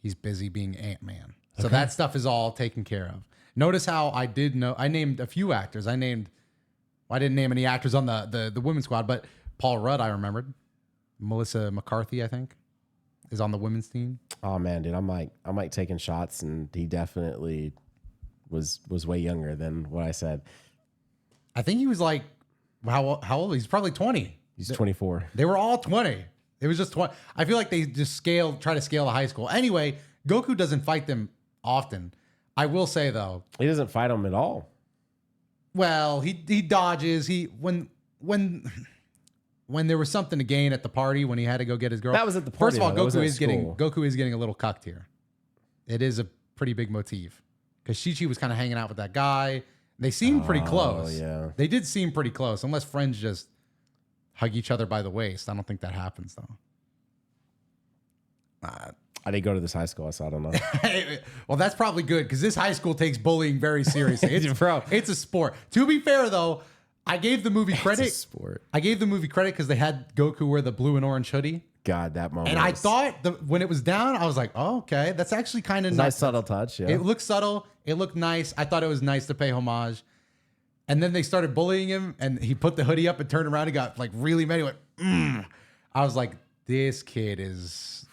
he's busy being Ant-Man, so that stuff is all taken care of. Notice how I named a few actors. I didn't name any actors on the women's squad, but Paul Rudd I remembered. Melissa McCarthy, I think, is on the women's team. Oh man, dude, I'm like taking shots, and he definitely was way younger than what I said. I think he was like, how old? He's probably 20. He's 24. They were all 20. It was just 20. I feel like they just try to scale the high school. Anyway, Goku doesn't fight them often. I will say though, He doesn't fight him at all. well, he dodges. When there was something to gain at the party when he had to go get his girl. That was at the First party, of all, though. That wasn't Goku at is getting a little cucked here. It is a pretty big motif because Chi-Chi was kind of hanging out with that guy. They seemed pretty close. Yeah. They did seem pretty close, unless friends just hug each other by the waist. I don't think that happens though. I didn't go to this high school, so I don't know. Well, that's probably good because this high school takes bullying very seriously. Bro. It's a sport. To be fair though, I gave the movie credit. It's a sport. I gave the movie credit because they had Goku wear the blue and orange hoodie. God, that moment. And I thought when it was down, I was like, oh, okay, that's actually kind of nice subtle touch. Yeah. It looked subtle. It looked nice. I thought it was nice to pay homage. And then they started bullying him, and he put the hoodie up and turned around and got like really mad. He went, I was like, this kid is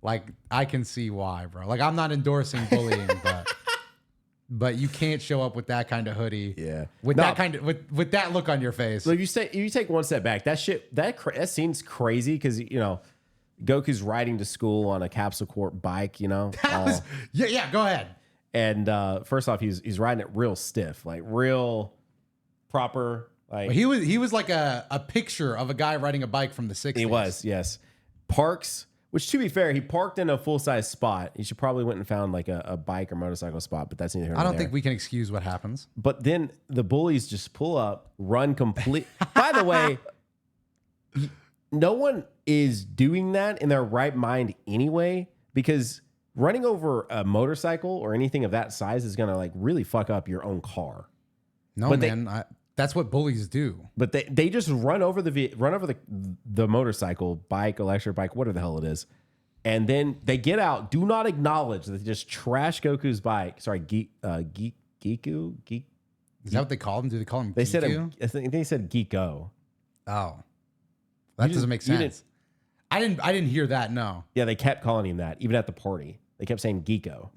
like, I can see why, bro. Like, I'm not endorsing bullying, but you can't show up with that kind of hoodie. Yeah. With that kind of with that look on your face. Look, you take one step back. That scene's crazy because Goku's riding to school on a capsule corp bike. Yeah. Go ahead. And first off, he's riding it real stiff, like real proper. Like He was like a picture of a guy riding a bike from the 60s. he was, yes. Parks, which to be fair, he parked in a full size spot. He should probably went and found like a bike or motorcycle spot, but that's neither here nor I don't there. think we can excuse what happens. But then the bullies just pull up, run complete. By the way, no one is doing that in their right mind anyway, because running over a motorcycle or anything of that size is going to like really fuck up your own car. No, But man. That's what bullies do. But they just run over the motorcycle, bike, electric bike, whatever the hell it is. And then they get out, do not acknowledge that they just trash Goku's bike. Sorry, Giku? Is that what they call him? Do they call him They said Geeku? I think they said Geeko. Oh. That doesn't make sense. I didn't hear that, no. Yeah, they kept calling him that, even at the party. They kept saying Geeko.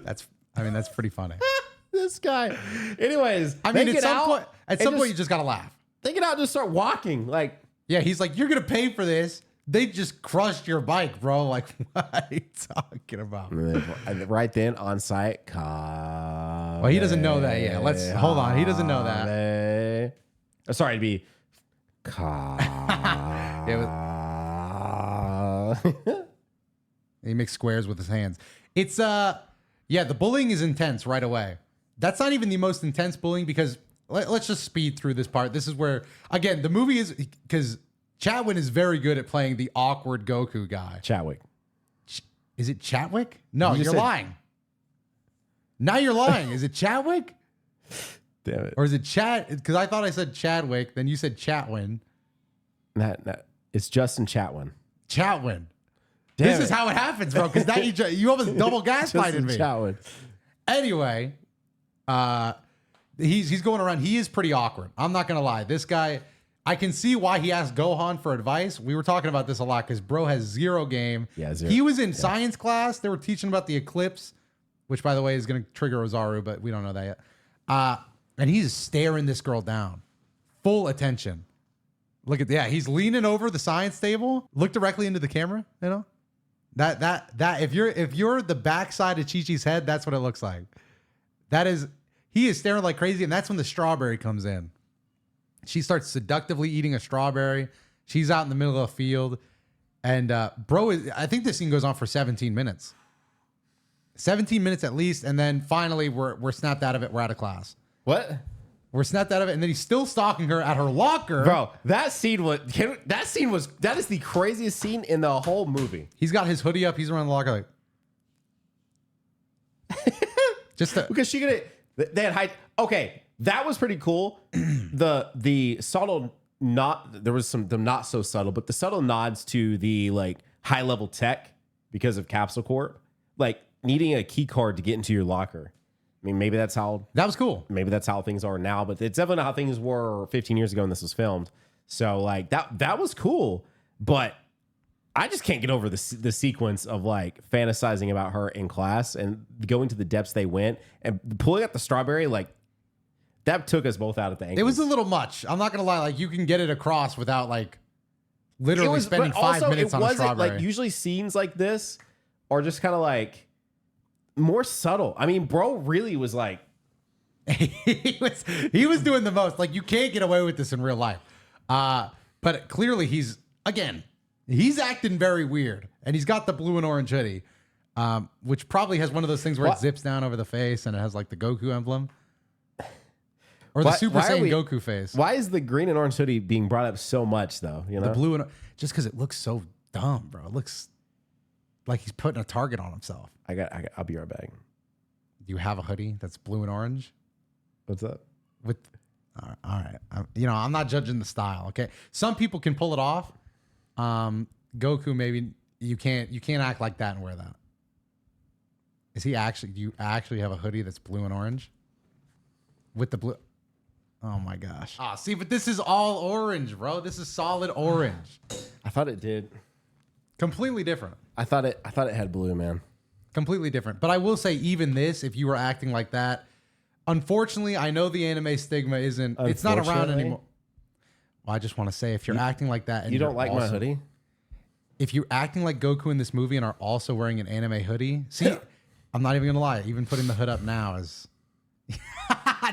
That's pretty funny. This guy. Anyways, I mean, they at get some out point you just gotta laugh. They get out and just start walking. Like, Yeah, he's like, you're gonna pay for this. They just crushed your bike, bro. Like, what are you talking about? right then on site. Well, he doesn't know that yet. Let's hold on. He doesn't know that. Sorry, it'd be. He makes squares with his hands. It's the bullying is intense right away. That's not even the most intense bullying because let's just speed through this part. This is where, again, the movie is because Chatwin is very good at playing the awkward Goku guy. Chadwick. Is it Chatwick? No, You you're said- lying. Now you're lying. Is it Chatwick? Damn it. Or is it Chat? Because I thought I said Chadwick, then you said Chatwin. It's Justin Chatwin. Chatwin. Damn This it. is how it happens, bro. Because that you almost double gaslighted me. Chatwin. Anyway, he's going around. He is pretty awkward. I'm not gonna lie. This guy, I can see why he asked Gohan for advice. We were talking about this a lot because bro has zero game. Yeah, zero. He was in science class. They were teaching about the eclipse, which by the way is gonna trigger Ozaru, but we don't know that yet. And he's staring this girl down, full attention. Look at he's leaning over the science table. Look directly into the camera. You know. That if you're the backside of Chi-Chi's head, that's what it looks like. He is staring like crazy, and that's when the strawberry comes in. She starts seductively eating a strawberry. She's out in the middle of a field, and I think this scene goes on for 17 minutes. 17 minutes at least, and then finally we're snapped out of it. We're out of class. What? were snapped out of it, and then he's still stalking her at her locker. Bro, that is the craziest scene in the whole movie. He's got his hoodie up. He's around the locker like, because they had high. Okay, that was pretty cool. the subtle there was some not so subtle, but the subtle nods to the like high level tech because of Capsule Corp, like needing a key card to get into your locker. I mean, maybe that's how that was cool. Maybe that's how things are now, but it's definitely not how things were 15 years ago when this was filmed. So like that was cool, but I just can't get over the sequence of like fantasizing about her in class and going to the depths they went and pulling up the strawberry. Like that took us both out at the ankles. It was a little much. I'm not gonna lie. Like you can get it across without like literally spending 5 minutes on a strawberry. Like usually scenes like this are just kind of like more subtle. I mean, bro really was like he was doing the most. Like you can't get away with this in real life. But clearly he's acting very weird, and he's got the blue and orange hoodie, which probably has one of those things where it zips down over the face and it has like the Goku emblem or the Super Saiyan Goku face. Why is the green and orange hoodie being brought up so much though? You know, the blue and just because it looks so dumb, bro. It looks like he's putting a target on himself. I'll be right back. You have a hoodie that's blue and orange. What's up? All right. I'm not judging the style. Okay, some people can pull it off. Goku, maybe you can't act like that and wear that. Do you actually have a hoodie that's blue and orange? With the blue. Oh my gosh. See, but this is all orange, bro. This is solid orange. I thought it did. Completely different. I thought it had blue, man. Completely different. But I will say, even this, if you were acting like that, unfortunately, I know the anime stigma it's not around anymore. Well, I just want to say, if you're acting like that, and you don't like my hoodie, if you're acting like Goku in this movie and are also wearing an anime hoodie, see, I'm not even gonna lie. Even putting the hood up now is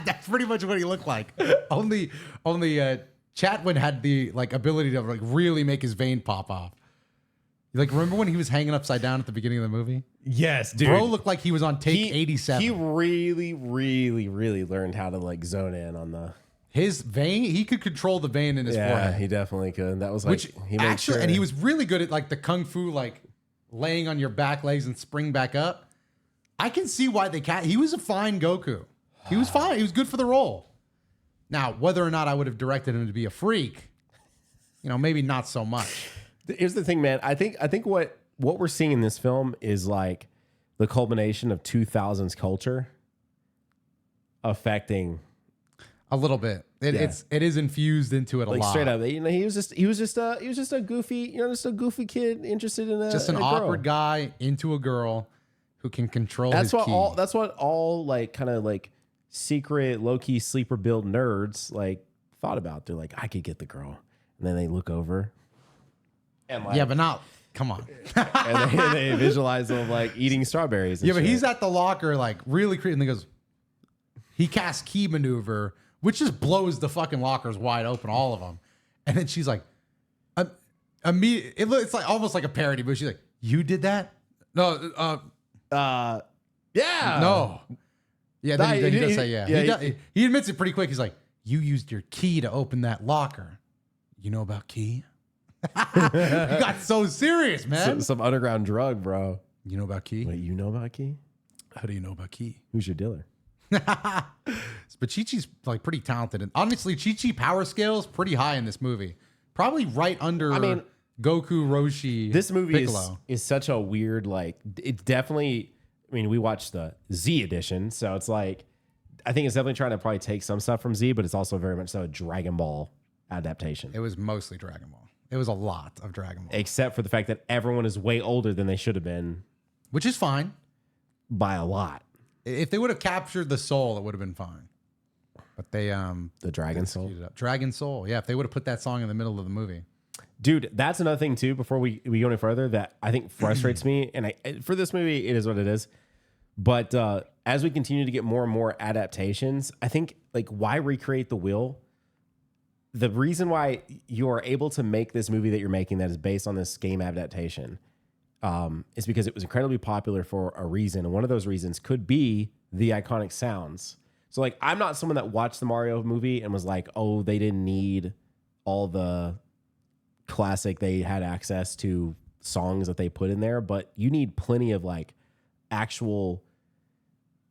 that's pretty much what he looked like. only Chatwin had the like ability to like really make his vein pop off. Like, remember when he was hanging upside down at the beginning of the movie? Yes, dude. Bro looked like he was on take 87. He really, really, really learned how to like zone in on his vein. He could control the vein in his forehead. Yeah, he definitely could. That was like and he was really good at like the kung fu, like laying on your back legs and spring back up. I can see why he was a fine Goku. He was fine. He was good for the role. Now, whether or not I would have directed him to be a freak, maybe not so much. Here's the thing, man. I think what we're seeing in this film is like the culmination of 2000s culture affecting a little bit. It is infused into it a lot. Straight up. He was just a goofy kid interested in an awkward guy into a girl who can control his ki. That's what all like kind of like secret low-key sleeper build nerds like thought about. They're like, I could get the girl. And then they look over. And like, yeah, but not. Come on. and they visualize them like eating strawberries. And but he's at the locker like really creepy. And he goes, he casts key maneuver, which just blows the fucking lockers wide open, all of them. And then she's like, it's like almost like a parody, but she's like, "You did that? No, yeah, no, yeah." Then he does say, "Yeah." He admits it pretty quick. He's like, "You used your key to open that locker. You know about key?" He got so serious, man. Some underground drug, bro. You know about key? Wait, you know about key? How do you know about key? Who's your dealer? But Chi-Chi's like pretty talented, and honestly, Chi-Chi power scale is pretty high in this movie. Probably right under Goku, Roshi. This movie Piccolo. is such a weird like. It's definitely. I mean, we watched the Z edition, so it's like I think it's definitely trying to probably take some stuff from Z, but it's also very much so a Dragon Ball adaptation. It was mostly Dragon Ball. It was a lot of Dragon Ball. Except for the fact that everyone is way older than they should have been. Which is fine. By a lot. If they would have captured the soul, it would have been fine. But they the Dragon Soul. Dragon Soul. Yeah, if they would have put that song in the middle of the movie. Dude, that's another thing too, before we go any further, that I think frustrates me. And for this movie, it is what it is. But as we continue to get more and more adaptations, I think like why recreate the wheel? The reason why you are able to make this movie that you're making that is based on this game adaptation is because it was incredibly popular for a reason. And one of those reasons could be the iconic sounds. So like, I'm not someone that watched the Mario movie and was like, oh, they didn't need all the classic. They had access to songs that they put in there, but you need plenty of like actual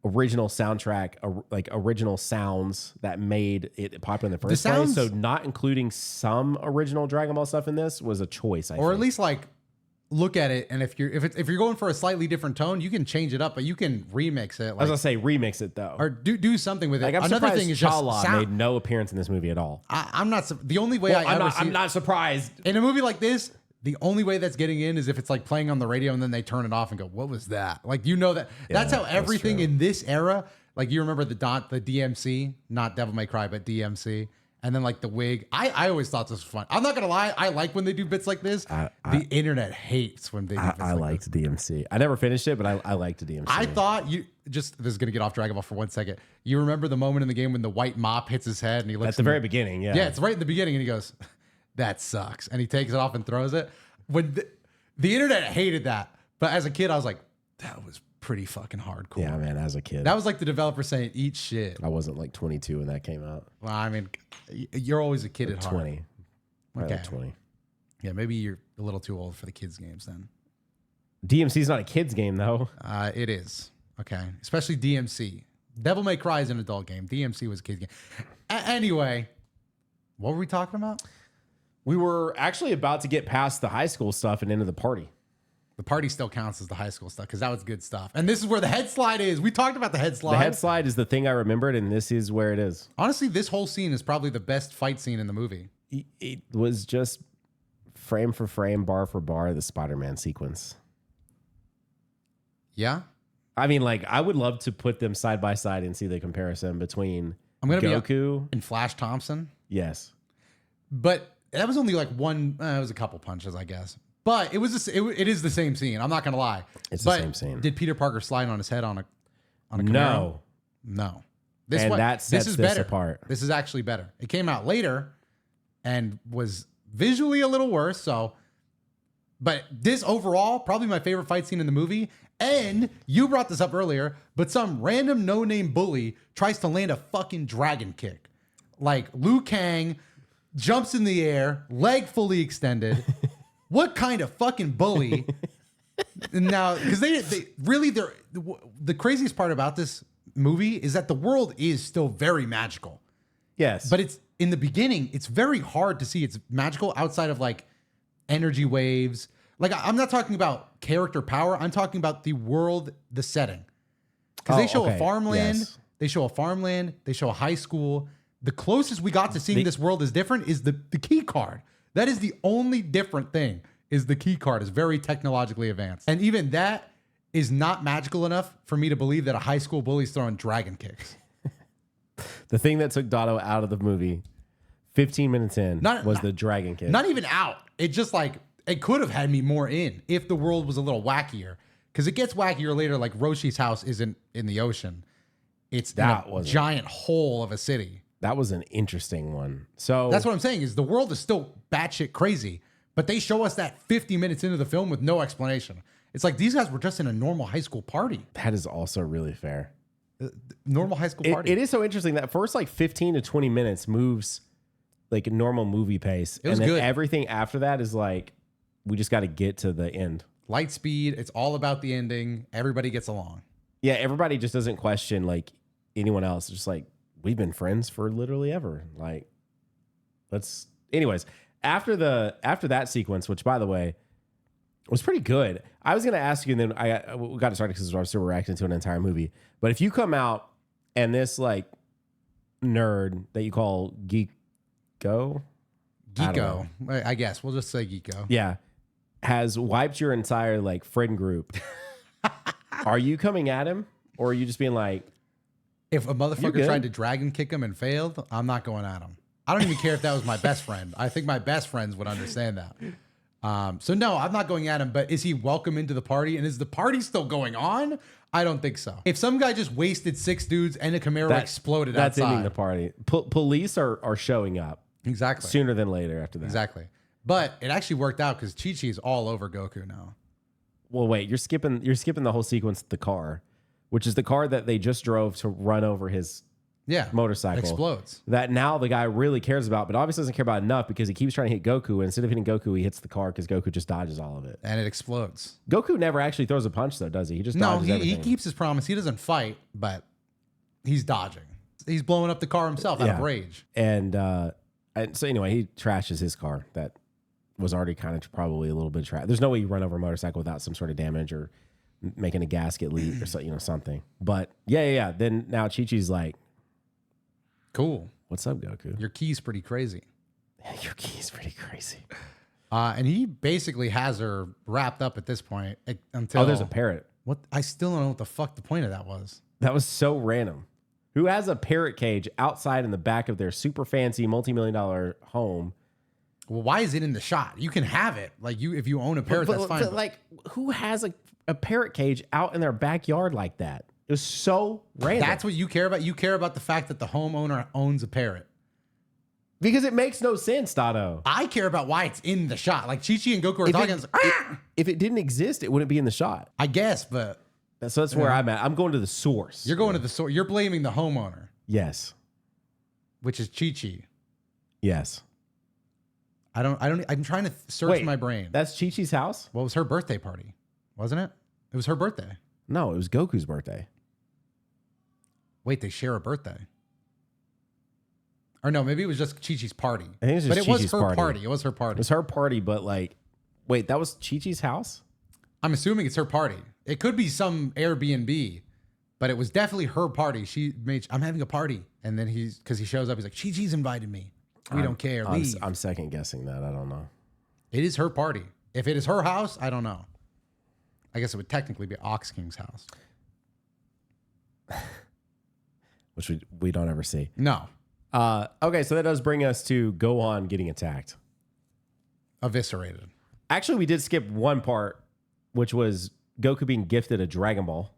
original soundtrack, like original sounds that made it popular in the first place. So not including some original Dragon Ball stuff in this was a choice, I think. Or at least like look at it, and if you're going for a slightly different tone, you can change it up, but you can remix it. Like, I was gonna say remix it though, or do something with it. Like I'm Another surprised thing is just Chala sound. made no appearance in this movie at all. I'm not the only way I'm not surprised. In a movie like this. The only way that's getting in is if it's like playing on the radio and then they turn it off and go, "What was that?" Like that. That's how everything in this era. Like you remember the DMC, not Devil May Cry, but DMC, and then like the wig. I always thought this was fun. I'm not gonna lie, I like when they do bits like this. The internet hates when they do bits I liked DMC. I never finished it, but I liked DMC. I thought this is gonna get off Dragon Ball for 1 second. You remember the moment in the game when the white mop hits his head and he looks at the very beginning? Yeah, it's right in the beginning, and he goes, "That sucks," and he takes it off and throws it. When the internet hated that, but as a kid, I was like, "That was pretty fucking hardcore." Yeah, man. As a kid, that was like the developer saying, "Eat shit." I wasn't like 22 when that came out. Well, I mean, you're always a kid at heart. 20. Okay, like 20. Yeah, maybe you're a little too old for the kids' games then. DMC's not a kids game though. It is. Okay, especially DMC. Devil May Cry is an adult game. DMC was a kid's game. Anyway, what were we talking about? We were actually about to get past the high school stuff and into the party. The party still counts as the high school stuff because that was good stuff. And this is where the head slide is. We talked about the head slide. The head slide is the thing I remembered, and this is where it is. Honestly, this whole scene is probably the best fight scene in the movie. It was just frame for frame, bar for bar, the Spider-Man sequence. Yeah? I mean, like, I would love to put them side by side and see the comparison between Goku and Flash Thompson. Yes. But that was only like one, it was a couple punches, I guess. But it is the same scene. I'm not going to lie. It's the same scene. Did Peter Parker slide on his head on a Camaro? No. That sets this better. apart. This is actually better. It came out later and was visually a little worse. But this overall, probably my favorite fight scene in the movie. And you brought this up earlier, but some random no-name bully tries to land a fucking dragon kick. Like Liu Kang jumps in the air, leg fully extended. What kind of fucking bully? Now, because they really, the craziest part about this movie is that the world is still very magical. Yes. But it's in the beginning, it's very hard to see it's magical outside of like energy waves. Like I'm not talking about character power. I'm talking about the world, the setting. Because they show a farmland. Yes. They show a farmland. They show a high school. The closest we got to seeing this world is different is the key card. That is the only different thing, is the key card is very technologically advanced. And even that is not magical enough for me to believe that a high school bully is throwing dragon kicks. The thing that took Dotto out of the movie 15 minutes in was the dragon kick. Not even out. It just like, it could have had me more in if the world was a little wackier. Because it gets wackier later, like Roshi's house isn't in the ocean. It's that giant hole of a city. That was an interesting one. So that's what I'm saying is the world is still batshit crazy, but they show us that 50 minutes into the film with no explanation. It's like these guys were just in a normal high school party. That is also really fair. Normal high school party. It is so interesting that first like 15 to 20 minutes moves like a normal movie pace. It was and then good. Everything after that is like, we just got to get to the end. Light speed. It's all about the ending. Everybody gets along. Yeah. Everybody just doesn't question like anyone else. It's just like, we've been friends for literally ever. Like, anyways, after that sequence, which by the way was pretty good. I was going to ask you, and then we got started because I was still reacting to an entire movie. But if you come out and this like nerd that you call Geeko, I guess we'll just say Geeko. Yeah. Has wiped your entire like friend group. Are you coming at him, or are you just being like, if a motherfucker tried to dragon kick him and failed, I'm not going at him. I don't even care if that was my best friend. I think my best friends would understand that. So no, I'm not going at him, but is he welcome into the party? And is the party still going on? I don't think so. If some guy just wasted 6 dudes and a Camaro exploded that's outside. Ending the party. Police are showing up. Exactly. Sooner than later after that. Exactly. But it actually worked out because Chi-Chi is all over Goku now. Well, wait, you're skipping the whole sequence of the car, which is the car that they just drove to run over his motorcycle. Explodes. That now the guy really cares about, but obviously doesn't care about enough because he keeps trying to hit Goku. And instead of hitting Goku, he hits the car because Goku just dodges all of it. And it explodes. Goku never actually throws a punch, though, does he? He just dodges everything. He keeps his promise. He doesn't fight, but he's dodging. He's blowing up the car himself out of rage. And so anyway, he trashes his car that was already kind of probably a little bit trash. There's no way you run over a motorcycle without some sort of damage or making a gasket leak or something. But yeah. Then now Chi-Chi's like, cool. What's up, Goku? Your key's pretty crazy. Your key's pretty crazy. And he basically has her wrapped up at this point until... Oh, there's a parrot. What? I still don't know what the fuck the point of that was. That was so random. Who has a parrot cage outside in the back of their super fancy multi-million-dollar home? Well, why is it in the shot? You can have it. Like if you own a parrot, that's fine. But like, who has a parrot cage out in their backyard like that? It was so random. That's what you care about? You care about the fact that the homeowner owns a parrot. Because it makes no sense, Doto. I care about why it's in the shot. Like Chi-Chi and Goku are talking. If it didn't exist, it wouldn't be in the shot. I guess, but... So that's where I'm at. I'm going to the source. You're going to the source. You're blaming the homeowner. Yes. Which is Chi-Chi. Yes. I'm trying to search my brain. That's Chi-Chi's house? What was her birthday party? Wasn't it? It was her birthday. No, it was Goku's birthday. Wait, they share a birthday. Or no, maybe it was just Chi-Chi's party. I think it was just But it Chi-Chi's was her party. party. It was her party. It was her party, but like, wait, that was Chi-Chi's house? I'm assuming it's her party. It could be some Airbnb, but it was definitely her party. I'm having a party. And then because he shows up, he's like, Chi-Chi's invited me. We don't care. Leave. I'm second guessing that. I don't know. It is her party. If it is her house, I don't know. I guess it would technically be Ox King's house. Which we don't ever see. No. Okay, so that does bring us to Gohan getting attacked. Eviscerated. Actually, we did skip one part, which was Goku being gifted a Dragon Ball.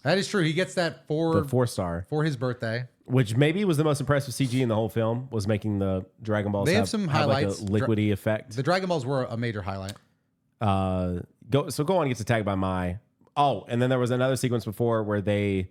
That is true. He gets that The 4-star. for his birthday. Which maybe was the most impressive CG in the whole film, was making the Dragon Balls They have some highlights. like a liquidy effect. The Dragon Balls were a major highlight. So Gohan gets attacked by Mai. Oh, and then there was another sequence before where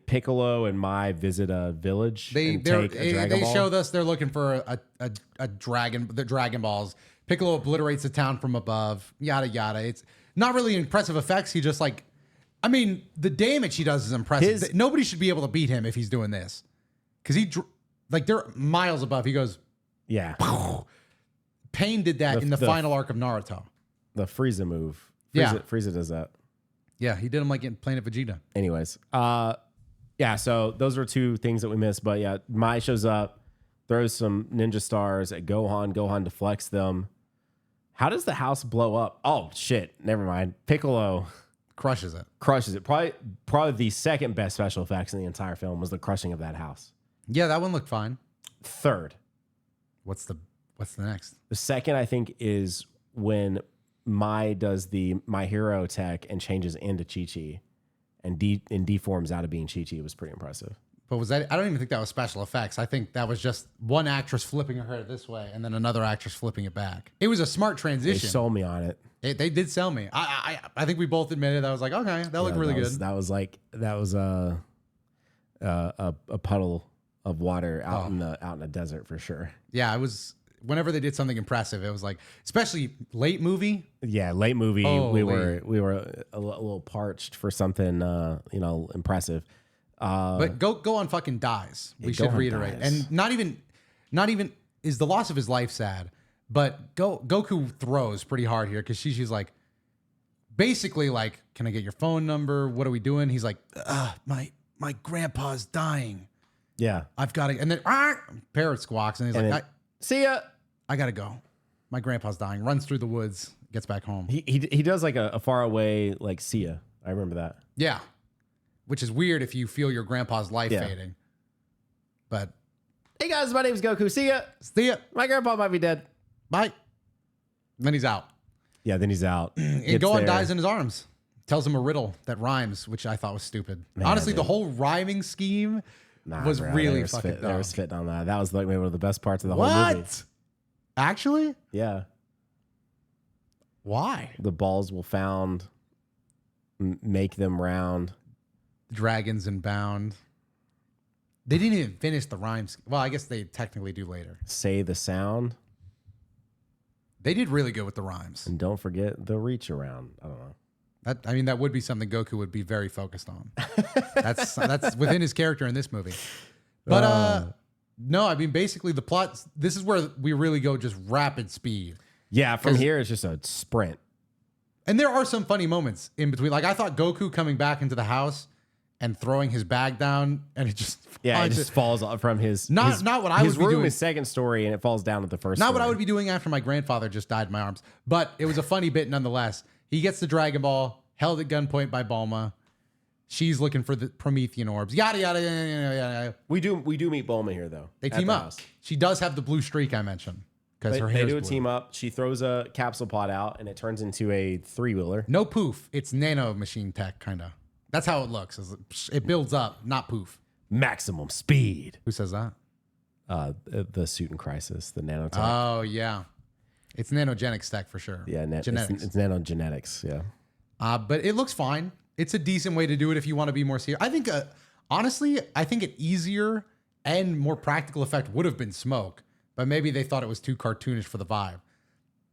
Piccolo and Mai visit a village and take a Dragon Ball. They showed us they're looking for the Dragon Balls. Piccolo obliterates the town from above, yada, yada. It's not really impressive effects. He just the damage he does is impressive. Nobody should be able to beat him if he's doing this. Because they're miles above. He goes, yeah. Pain did that in the final arc of Naruto. The Frieza move. Frieza does that. Yeah, he did him like in Planet Vegeta. Anyways, so those are two things that we missed. But yeah, Mai shows up, throws some ninja stars at Gohan. Gohan deflects them. How does the house blow up? Oh, shit. Never mind. Piccolo crushes it. Probably the second best special effects in the entire film was the crushing of that house. Yeah, that one looked fine. Third. What's the next? The second, I think, is when Mai does the My Hero tech and changes into Chi-Chi and deforms out of being Chi-Chi. It was pretty impressive. But was that? I don't even think that was special effects. I think that was just one actress flipping her hair this way and then another actress flipping it back. It was a smart transition. They sold me on it. They did sell me. I think we both admitted. I was like, okay, that looked really good. That was a puddle of water out in the desert for sure. Yeah, it was. Whenever they did something impressive, it was like, especially late movie. Yeah, late movie. We were a little parched for something impressive. But Gohan fucking dies. We should reiterate, and not even is the loss of his life sad, but Goku throws pretty hard here because she's like, basically like, can I get your phone number? What are we doing? He's like, my grandpa's dying. Yeah, I've got to, and then parrot squawks, and he's like, see ya. I gotta go. My grandpa's dying. Runs through the woods. Gets back home. He does like a far away like see ya. I remember that. Yeah, which is weird if you feel your grandpa's life fading. But hey guys, my name's Goku. See ya. See ya. My grandpa might be dead. Bye. Then he's out. Yeah, then he's out. And Gohan dies in his arms. Tells him a riddle that rhymes, which I thought was stupid. Man, honestly, the whole rhyming scheme was really fucking dumb. They were spitting on that. That was like maybe one of the best parts of the whole movie. Actually? Yeah. Why? The balls will found, make them round. Dragons and bound. They didn't even finish the rhymes. Well, I guess they technically do later. Say the sound. They did really good with the rhymes. And don't forget the reach around. I don't know. That would be something Goku would be very focused on. That's within his character in this movie. But no, I mean basically the plot. This is where we really go just rapid speed. Yeah, from here it's just a sprint. And there are some funny moments in between. Like I thought Goku coming back into the house and throwing his bag down, and it just falls off from his not what I his would be room doing. Is second story, and it falls down at the first. Not story. what I would be doing after my grandfather just died in my arms. But it was a funny bit nonetheless. He gets the Dragon Ball, held at gunpoint by Bulma. She's looking for the Promethean orbs. Yada yada yada yada yada. We do meet Bulma here though. They team up. She does have the blue streak I mentioned because her hair. They do a team up. She throws a capsule pod out, and it turns into a 3-wheeler. No poof. It's nano machine tech kind of. That's how it looks. It builds up, not poof. Maximum speed. Who says that? The suit in Crisis, the nanotech. Oh yeah, it's Nanogenix tech for sure. Yeah, genetics. It's nanogenetics. Yeah. But it looks fine. It's a decent way to do it if you want to be more serious. I think, honestly, I think an easier and more practical effect would have been smoke, but maybe they thought it was too cartoonish for the vibe.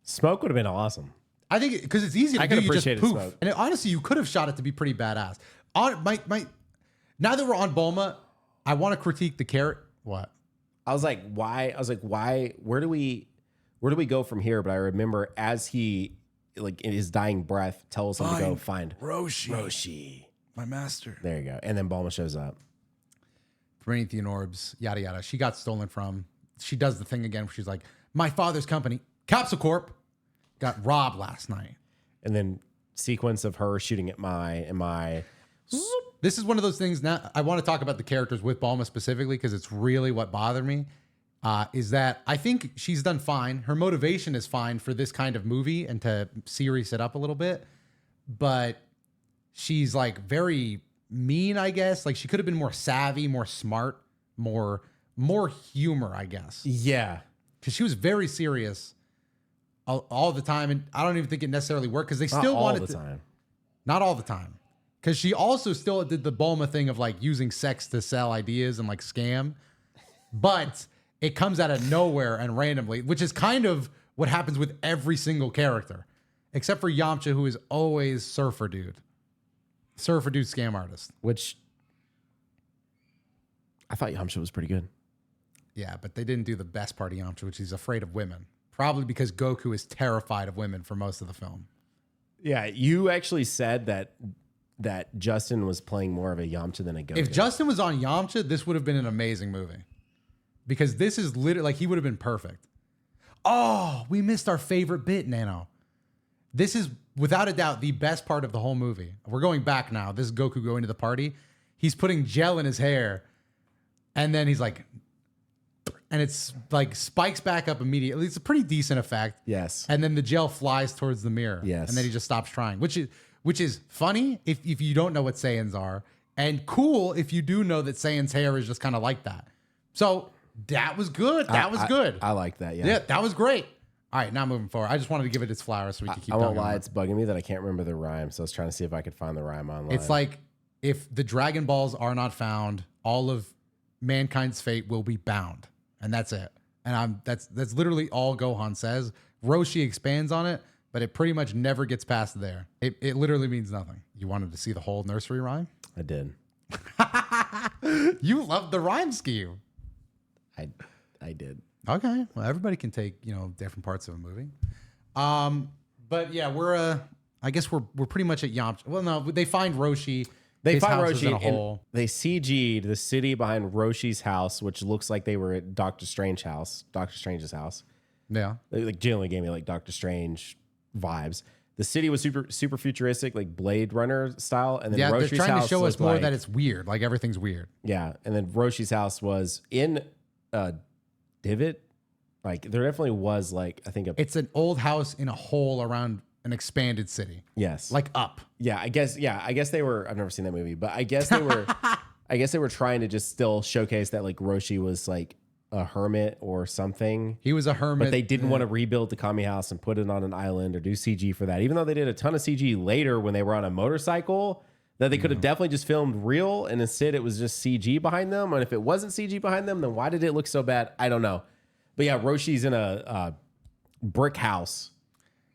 Smoke would have been awesome. I think because it's easy to I do, could you just appreciate poof. smoke. And honestly, you could have shot it to be pretty badass. Now that we're on Bulma, I want to critique the carrot. What? I was like, why? Where do we go from here? But I remember as he, like in his dying breath, tells him to go find Roshi, my master. There you go. And then Bulma shows up. Promethean orbs, yada yada. She got stolen from. She does the thing again where she's like, my father's company, Capsule Corp, got robbed last night. And then sequence of her shooting at my. This is one of those things. Now I want to talk about the characters with Bulma specifically because it's really what bothered me. Is that I think she's done fine. Her motivation is fine for this kind of movie and to series it up a little bit, but she's like very mean, I guess. Like she could have been more savvy, more smart, more humor, I guess. Yeah, because she was very serious all the time, and I don't even think it necessarily worked because they still wanted to. Not all the time. Because she also still did the Bulma thing of like using sex to sell ideas and like scam. But it comes out of nowhere and randomly, which is kind of what happens with every single character. Except for Yamcha, who is always Surfer Dude. Surfer Dude scam artist. Which I thought Yamcha was pretty good. Yeah, but they didn't do the best part of Yamcha, which he's afraid of women. Probably because Goku is terrified of women for most of the film. Yeah, you actually said that Justin was playing more of a Yamcha than a Goku. If Justin was on Yamcha, this would have been an amazing movie. Because this is literally, like, he would have been perfect. Oh, we missed our favorite bit, Nano. This is, without a doubt, the best part of the whole movie. We're going back now. This is Goku going to the party. He's putting gel in his hair. And then he's like, and it's like spikes back up immediately. It's a pretty decent effect. Yes. And then the gel flies towards the mirror. Yes. And then he just stops trying, which is funny if you don't know what Saiyans are, and cool if you do know that Saiyan's hair is just kind of like that. So that was good. That was good. I like that. Yeah. Yeah, that was great. All right, now moving forward. I just wanted to give it its flowers so we can keep I going. won't lie, it's bugging me that I can't remember the rhyme. So I was trying to see if I could find the rhyme online. It's like if the Dragon Balls are not found, all of mankind's fate will be bound, and that's it. And that's literally all Gohan says. Roshi expands on it, but it pretty much never gets past there. It literally means nothing. You wanted to see the whole nursery rhyme? I did. You loved the rhyme scheme. I did. Okay. Well, everybody can take, different parts of a movie. But yeah, I guess we're pretty much at Yamcha. Well, no, they find Roshi. They find Roshi in a hole. They CG'd the city behind Roshi's house, which looks like they were at Doctor Strange's house. Yeah. They like genuinely gave me like Doctor Strange vibes. The city was super futuristic, like Blade Runner style, and then Roshi's they're trying house to show us looked more like, that it's weird, like everything's weird. Yeah, and then Roshi's house was in a divot. Like there definitely was like I think it's an old house in a hole around an expanded city. Yes, like Up. Yeah, I guess they were. I've never seen that movie, but I guess they were. I guess they were trying to just still showcase that like Roshi was like a hermit or something. He was a hermit, but they didn't want to rebuild the Kamehameha house and put it on an island or do CG for that. Even though they did a ton of CG later when they were on a motorcycle, That they could have definitely just filmed real, and instead it was just CG behind them. And if it wasn't CG behind them, then why did it look so bad? I don't know. But yeah, Roshi's in a brick house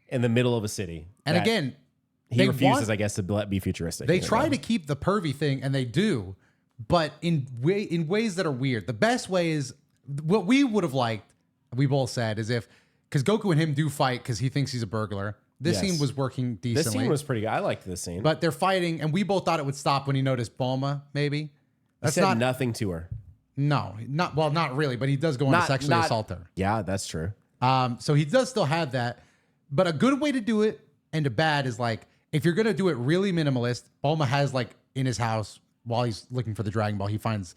in the middle of a city. And again, he refuses, I guess, to be futuristic. They try to keep the pervy thing, and they do, but in ways that are weird. The best way is what we would have liked. We both said is because Goku and him do fight because he thinks he's a burglar. This scene was working decently. This scene was pretty good. I liked this scene. But they're fighting, and we both thought it would stop when he noticed Bulma, maybe. That's said nothing to her. No, not really, but he does go on to sexually assault her. Yeah, that's true. So he does still have that. But a good way to do it and a bad is like, if you're going to do it really minimalist, Bulma has like in his house while he's looking for the Dragon Ball, he finds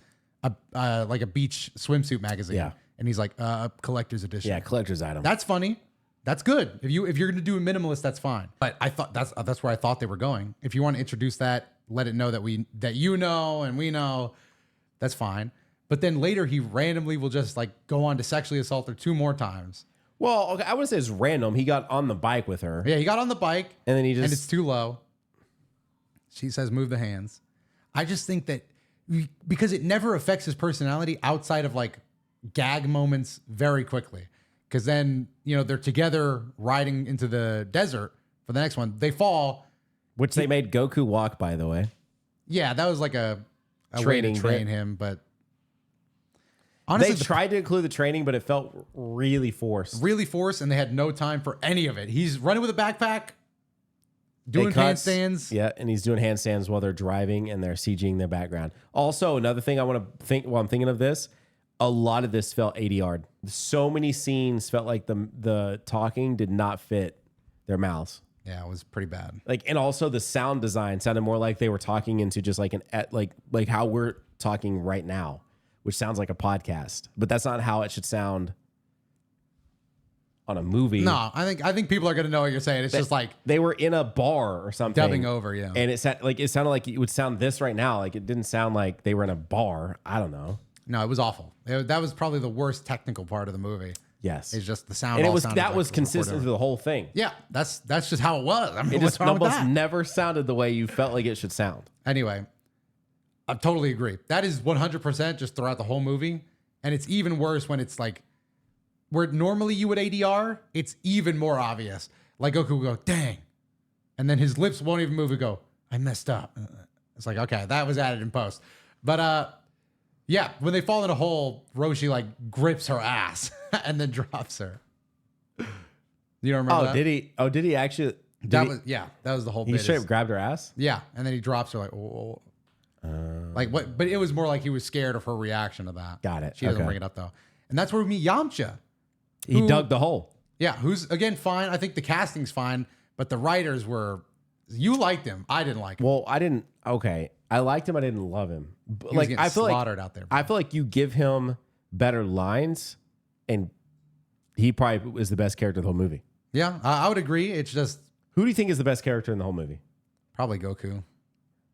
like a beach swimsuit magazine. Yeah. And he's like, collector's edition. Yeah, collector's item. That's funny. That's good. If you're going to do a minimalist, that's fine. But I thought that's where I thought they were going. If you want to introduce that, let it know that you know and we know, that's fine. But then later he randomly will just like go on to sexually assault her 2 more times. Well, okay, I wouldn't say it's random. He got on the bike with her. Yeah, he got on the bike and then and it's too low. She says, "Move the hands." I just think that because it never affects his personality outside of like gag moments very quickly. Because then, they're together riding into the desert for the next one. They fall. Which they made Goku walk, by the way. Yeah, that was like a way to train him. But honestly, they tried to include the training, but it felt really forced. Really forced, and they had no time for any of it. He's running with a backpack, doing handstands. Yeah, and he's doing handstands while they're driving, and they're CGing their background. Also, another thing I want to think while I'm thinking of this, a lot of this felt ADR'd. So many scenes felt like the talking did not fit their mouths. Yeah, it was pretty bad. And also the sound design sounded more like they were talking into just like like how we're talking right now, which sounds like a podcast, but that's not how it should sound on a movie. No, I think people are gonna know what you're saying. It's just like they were in a bar or something, dubbing over, yeah. And it sounded like it would sound this right now. Like it didn't sound like they were in a bar. I don't know. No, it was awful. That was probably the worst technical part of the movie. Yes, it's just the sound. And that was consistent through the whole thing. Yeah, that's just how it was. I mean, it just almost never sounded the way you felt like it should sound. Anyway, I totally agree. That is 100% just throughout the whole movie, and it's even worse when it's like where normally you would ADR. It's even more obvious. Like Goku will go, "Dang," and then his lips won't even move and go, "I messed up." It's like, okay, that was added in post, but yeah, when they fall in a hole, Roshi like grips her ass and then drops her. You don't remember that? Did he? Oh, did he actually? That was the whole bit. He straight up grabbed her ass? Yeah, and then he drops her like, oh. Like what? But it was more like he was scared of her reaction to that. Got it. She doesn't bring it up though. And that's where we meet Yamcha. He dug the hole. Yeah, who's again fine. I think the casting's fine, but the writers were. You liked him. I didn't like him. Well, I didn't. Okay, I liked him. I didn't love him. Like I feel slaughtered out there. I feel like you give him better lines, and he probably was the best character of the whole movie. Yeah, I would agree. It's just who do you think is the best character in the whole movie? Probably Goku.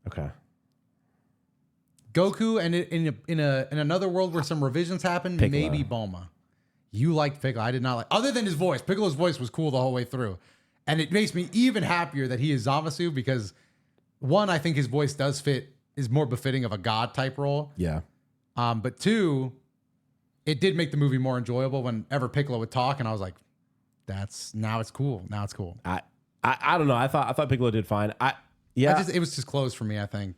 Okay. Goku, and in another world where some revisions happened, Piccolo. Maybe Bulma. You liked Piccolo. I did not like. Other than his voice, Piccolo's voice was cool the whole way through, and it makes me even happier that he is Zamasu because one, I think his voice is more befitting of a god type role. Yeah. But two, it did make the movie more enjoyable whenever Piccolo would talk, and I was like, now it's cool. Now it's cool. I don't know. I thought Piccolo did fine. It was just close for me. I think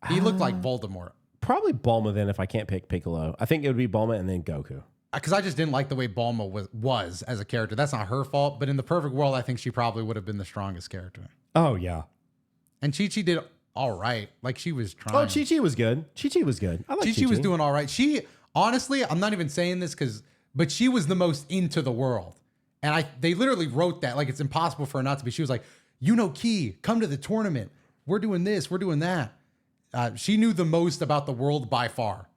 he looked like Voldemort. Probably Bulma then if I can't pick Piccolo. I think it would be Bulma and then Goku. Because I just didn't like the way Bulma was as a character. That's not her fault, but in the perfect world, I think she probably would have been the strongest character. Oh yeah. And Chi-Chi did all right. Like she was trying. Oh, Chi-Chi was good. Chi-Chi was good. I like Chi-Chi was doing all right. She honestly, I'm not even saying this but she was the most into the world. And they literally wrote that like it's impossible for her not to be. She was like, Ki, come to the tournament. We're doing this. We're doing that. She knew the most about the world by far.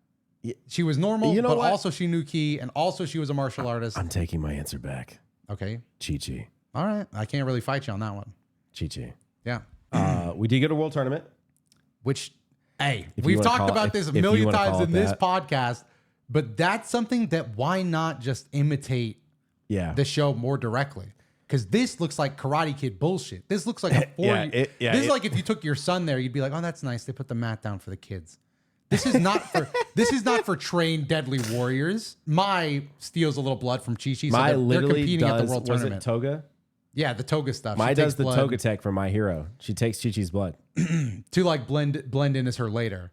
She was normal, but also she knew Ki, and also she was a martial artist. I'm taking my answer back. Okay. Chi-Chi. All right. I can't really fight you on that one. Chi-Chi. Yeah. We did get a world tournament. Which, hey, we've talked about this a million times in this podcast, but that's something that why not just imitate the show more directly? Because this looks like Karate Kid bullshit. This looks like a 40. This is like if you took your son there, you'd be like, oh, that's nice. They put the mat down for the kids. This is not for trained deadly warriors. Mai steals a little blood from Chi-Chi. Mai So they're literally competing does, at the world was tournament. it Toga? Yeah, the Toga stuff. Mai She does takes the blood Toga tech from My Hero. She takes Chi-Chi's blood. to like blend in as her later.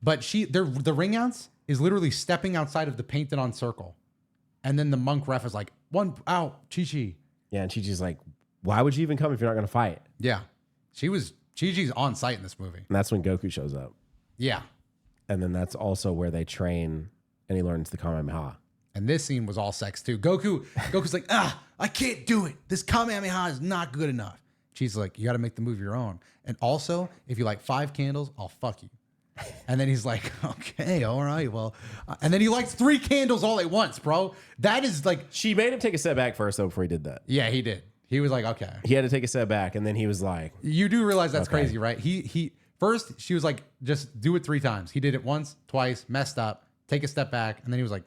But the ring ounce is literally stepping outside of the painted on circle. And then the monk ref is like, one out, Chi-Chi. Yeah, and Chi-Chi's like, why would you even come if you're not going to fight? Yeah. Chi-Chi's on site in this movie. And that's when Goku shows up. Yeah. And then that's also where they train and he learns the Kamehameha. And this scene was all sex too. Goku's like, I can't do it. This Kamehameha is not good enough. She's like, you got to make the move your own. And also, if you like 5 candles, I'll fuck you. And then he's like, okay, all right, well. And then he lights 3 candles all at once, bro. That is like. She made him take a step back first, though, before he did that. Yeah, he did. He was like, okay. He had to take a step back, and then he was like. You do realize that's okay. crazy, right? He first, she was like, just do it 3 times. He did it once, twice, messed up, take a step back. And then he was like,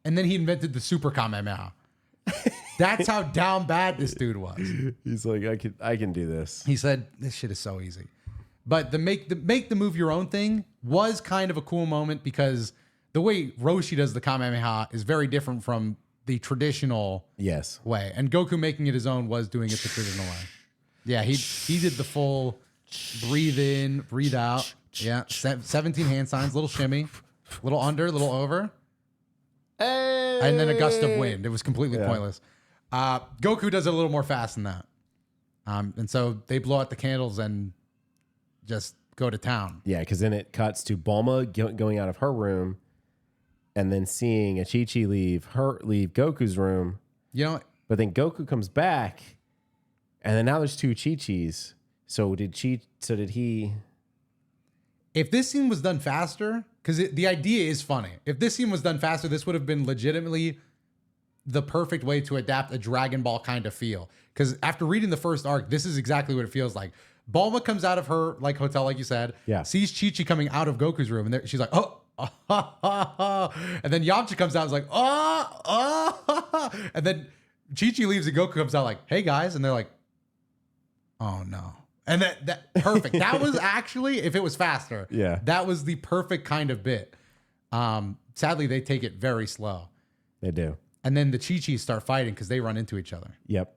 and then he invented the super Kamehameha. That's how down bad this dude was. He's like, I can do this. He said, this shit is so easy. But the make the move your own thing was kind of a cool moment because the way Roshi does the Kamehameha is very different from the traditional way. And Goku making it his own was doing it the traditional way. Yeah, he did the full breathe in, breathe out. Yeah, 17 hand signs, little shimmy, little under, little over. Hey. And then a gust of wind. It was completely pointless. Goku does it a little more fast than that. And so they blow out the candles and just go to town. Yeah, because then it cuts to Bulma going out of her room and then seeing a Chi-Chi leave Goku's room. You know, but then Goku comes back and then now there's 2 Chi-Chis. So did he... If this scene was done faster, because the idea is funny. If this scene was done faster, this would have been legitimately the perfect way to adapt a Dragon Ball kind of feel. Because after reading the first arc, this is exactly what it feels like. Bulma comes out of her like hotel, like you said. Yeah. Sees Chi-Chi coming out of Goku's room, and she's like, oh. And then Yamcha comes out and is like, oh. And then Chi-Chi leaves and Goku comes out like, hey guys. And they're like, oh no. And that perfect. That was actually, if it was faster, that was the perfect kind of bit. Sadly, they take it very slow. They do. And then the Chi-Chis start fighting because they run into each other. Yep.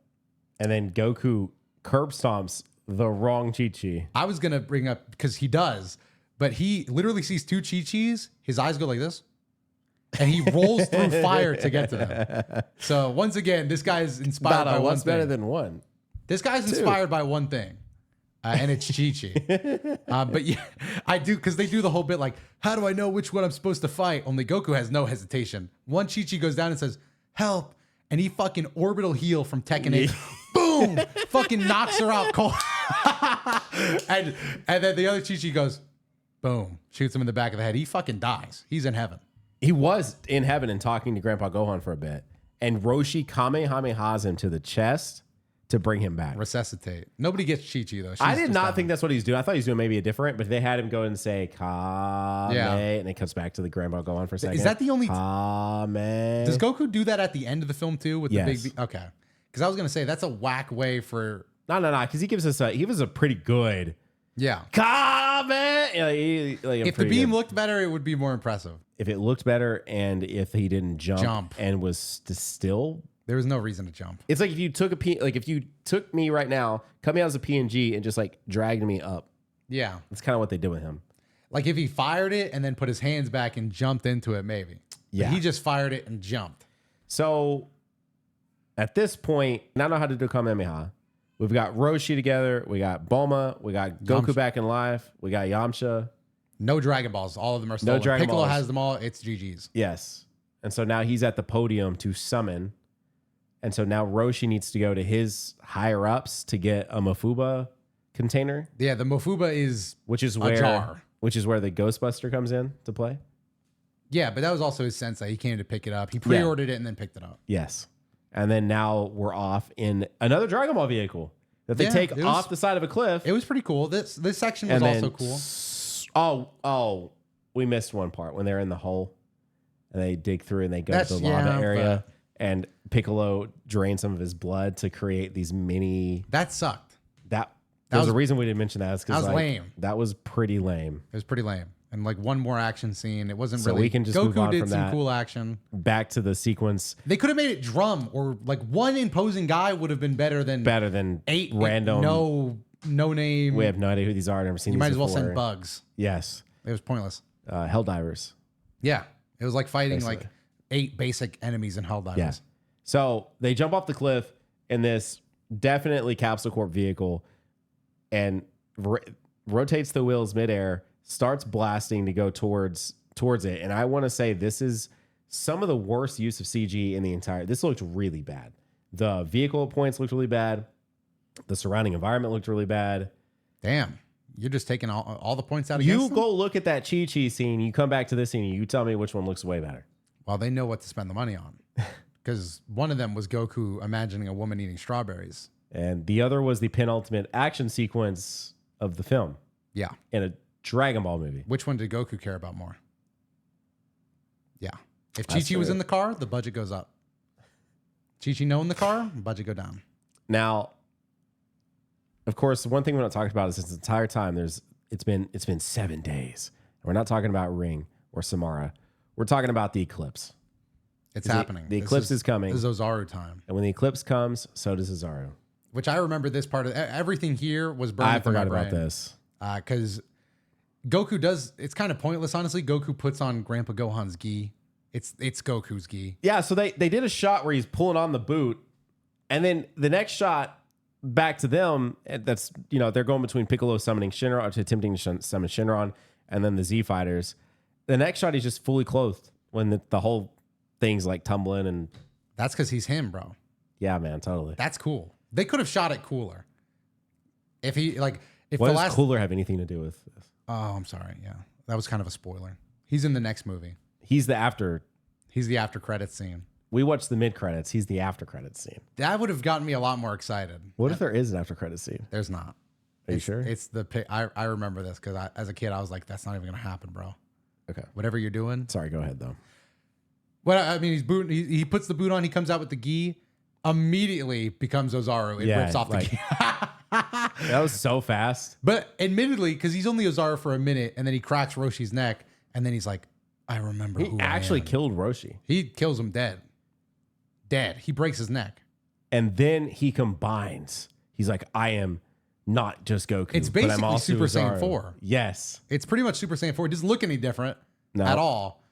And then Goku curb stomps the wrong Chi-Chi. I was going to bring up, because he does, but he literally sees 2 Chi-Chis. His eyes go like this. And he rolls through fire to get to them. So once again, this guy's inspired by one what's thing. better than one? This guy's 2. inspired by one thing. And it's Chi-Chi. But yeah, I do, because they do the whole bit like, how do I know which one I'm supposed to fight? Only Goku has no hesitation. One Chi-Chi goes down and says, help. And he fucking orbital heel from Tekken 8. Boom! Fucking knocks her out cold. and then the other Chi-Chi goes, boom. Shoots him in the back of the head. He fucking dies. He's in heaven. He was in heaven and talking to Grandpa Gohan for a bit. And Roshi Kamehamehas him to the chest to bring him back. Resuscitate. Nobody gets Chi-Chi though. I did not think that's what he's doing. I thought he was doing maybe a different, but they had him go and say Kame, and it comes back to the Grandpa Gohan for a second. Is that the only... Kame. Does Goku do that at the end of the film too? With the Yes. big... Okay. Because I was going to say, that's a whack way for... No, because he gives us he was a pretty good... Yeah. Kame! If the beam looked better, it would be more impressive. If it looked better and if he didn't jump. And was still... There was no reason to jump. It's like if you took if you took me right now, cut me out as a PNG and just like dragged me up. Yeah. That's kind of what they did with him. Like if he fired it and then put his hands back and jumped into it, maybe. Yeah. But he just fired it and jumped. So at this point, I know how to do Kamehameha. We've got Roshi together. We got Bulma. We got Goku back in life. We got Yamcha. No Dragon Balls. All of them are stolen. No Dragon Piccolo Balls. has them all. It's GG's. Yes. And so now he's at the podium to summon. And so now Roshi needs to go to his higher ups to get a Mofuba container. Yeah, the Mofuba is which is a where jar. Which is where the Ghostbuster comes in to play. Yeah, but that was also his sensei. He came to pick it up. He pre-ordered it and then picked it up. Yes. And then now we're off in another Dragon Ball vehicle that they take off the side of a cliff. It was pretty cool. This section was also cool. Oh, we missed one part when they're in the hole and they dig through and they go to the lava area. And Piccolo drained some of his blood to create these mini. That sucked. There's a reason we didn't mention that. Is that was lame. That was pretty lame. It was pretty lame. And like one more action scene. It wasn't really. We can just Goku move on did from some that. cool action. Back to the sequence. They could have made it drum or like one imposing guy would have been better than 8 random. No name. We have no idea who these are. I've never seen. You these might as well before. send bugs. Yes. It was pointless. Helldivers. Yeah, it was like fighting Basically. like 8 basic enemies in Helldivers. Yeah. So they jump off the cliff in this definitely Capsule Corp vehicle and rotates the wheels midair, starts blasting to go towards it. And I want to say this is some of the worst use of CG in the entire. This looked really bad. The vehicle at points looked really bad. The surrounding environment looked really bad. Damn, you're just taking all the points out. You go look at that Chi-Chi scene. You come back to this scene. And you tell me which one looks way better. Well, they know what to spend the money on. Because one of them was Goku imagining a woman eating strawberries. And the other was the penultimate action sequence of the film Yeah. in a Dragon Ball movie. Which one did Goku care about more? Yeah. If That's Chi-Chi was true. in the car, the budget goes up. Chi-Chi no in the car, budget go down. Now, of course, one thing we're not talking about is this entire time it's been 7 days. We're not talking about Ring or Samara. We're talking about the eclipse. It's happening. The eclipse is coming. This is Ozaru time. And when the eclipse comes, so does Ozaru. Which I remember this part of everything here was burning. I forgot about this. Because Goku does, it's kind of pointless, honestly. Goku puts on Grandpa Gohan's gi. It's Goku's gi. Yeah, so they did a shot where he's pulling on the boot, and then the next shot back to them, that's, they're going between Piccolo summoning Shinron, to attempting to summon Shinron, and then the Z Fighters. The next shot, he's just fully clothed when the whole thing's like tumbling, and That's because he's him, bro. yeah, man, totally. That's cool. They could have shot it cooler. If What the does last cooler have anything to do with this? Oh, I'm sorry. Yeah. That was kind of a spoiler. He's in the next movie. He's the after. He's the after credits scene. We watched the mid credits. He's the after credits scene. That would have gotten me a lot more excited. What if there is an after credits scene? There's not. Are you sure? It's I remember this because as a kid I was like, that's not even gonna happen, bro. Okay. Whatever you're doing. Sorry, go ahead though. Well, I mean, he's booting. He puts the boot on. He comes out with the gi. Immediately becomes Ozaru. It rips off the gi. That was so fast. But admittedly, because he's only Ozaru for a minute, and then he cracks Roshi's neck, and then he's like, I remember He who actually I am. killed Roshi. He kills him dead. Dead. He breaks his neck. And then he combines. He's like, I am not just Goku. It's but I'm basically also Super Saiyan Ozaru. 4. Yes. It's pretty much Super Saiyan 4. It doesn't look any different No. at all.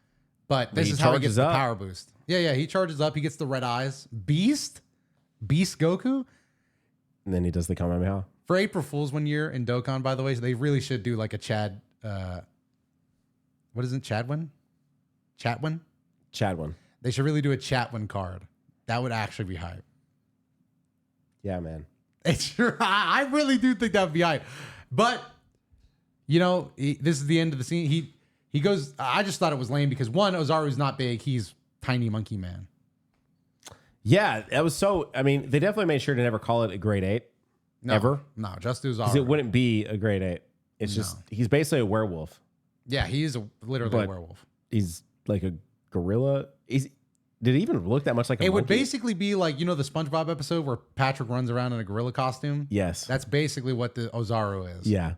But this he is how he gets charges the up. power boost. Yeah, he charges up. He gets the red eyes. Beast Goku. And then he does the Kamehameha. For April Fool's one year in Dokkan, by the way, so they really should do like a Chad. What is it? Chadwin? Chad one. They should really do a Chatwin card. That would actually be hype. Yeah, man. I really do think that would be hype. But, this is the end of the scene. He goes, I just thought it was lame because one, Ozaru's not big. He's tiny monkey man. Yeah, that was so. I mean, they definitely made sure to never call it a grade 8. No, Ever. No, just Ozaru. Because it wouldn't be a grade 8. It's just, he's basically a werewolf. Yeah, he is literally a werewolf. He's like a gorilla. Did it even look that much like a It would monkey? basically be like, the SpongeBob episode where Patrick runs around in a gorilla costume? Yes. That's basically what the Ozaru is. Yeah.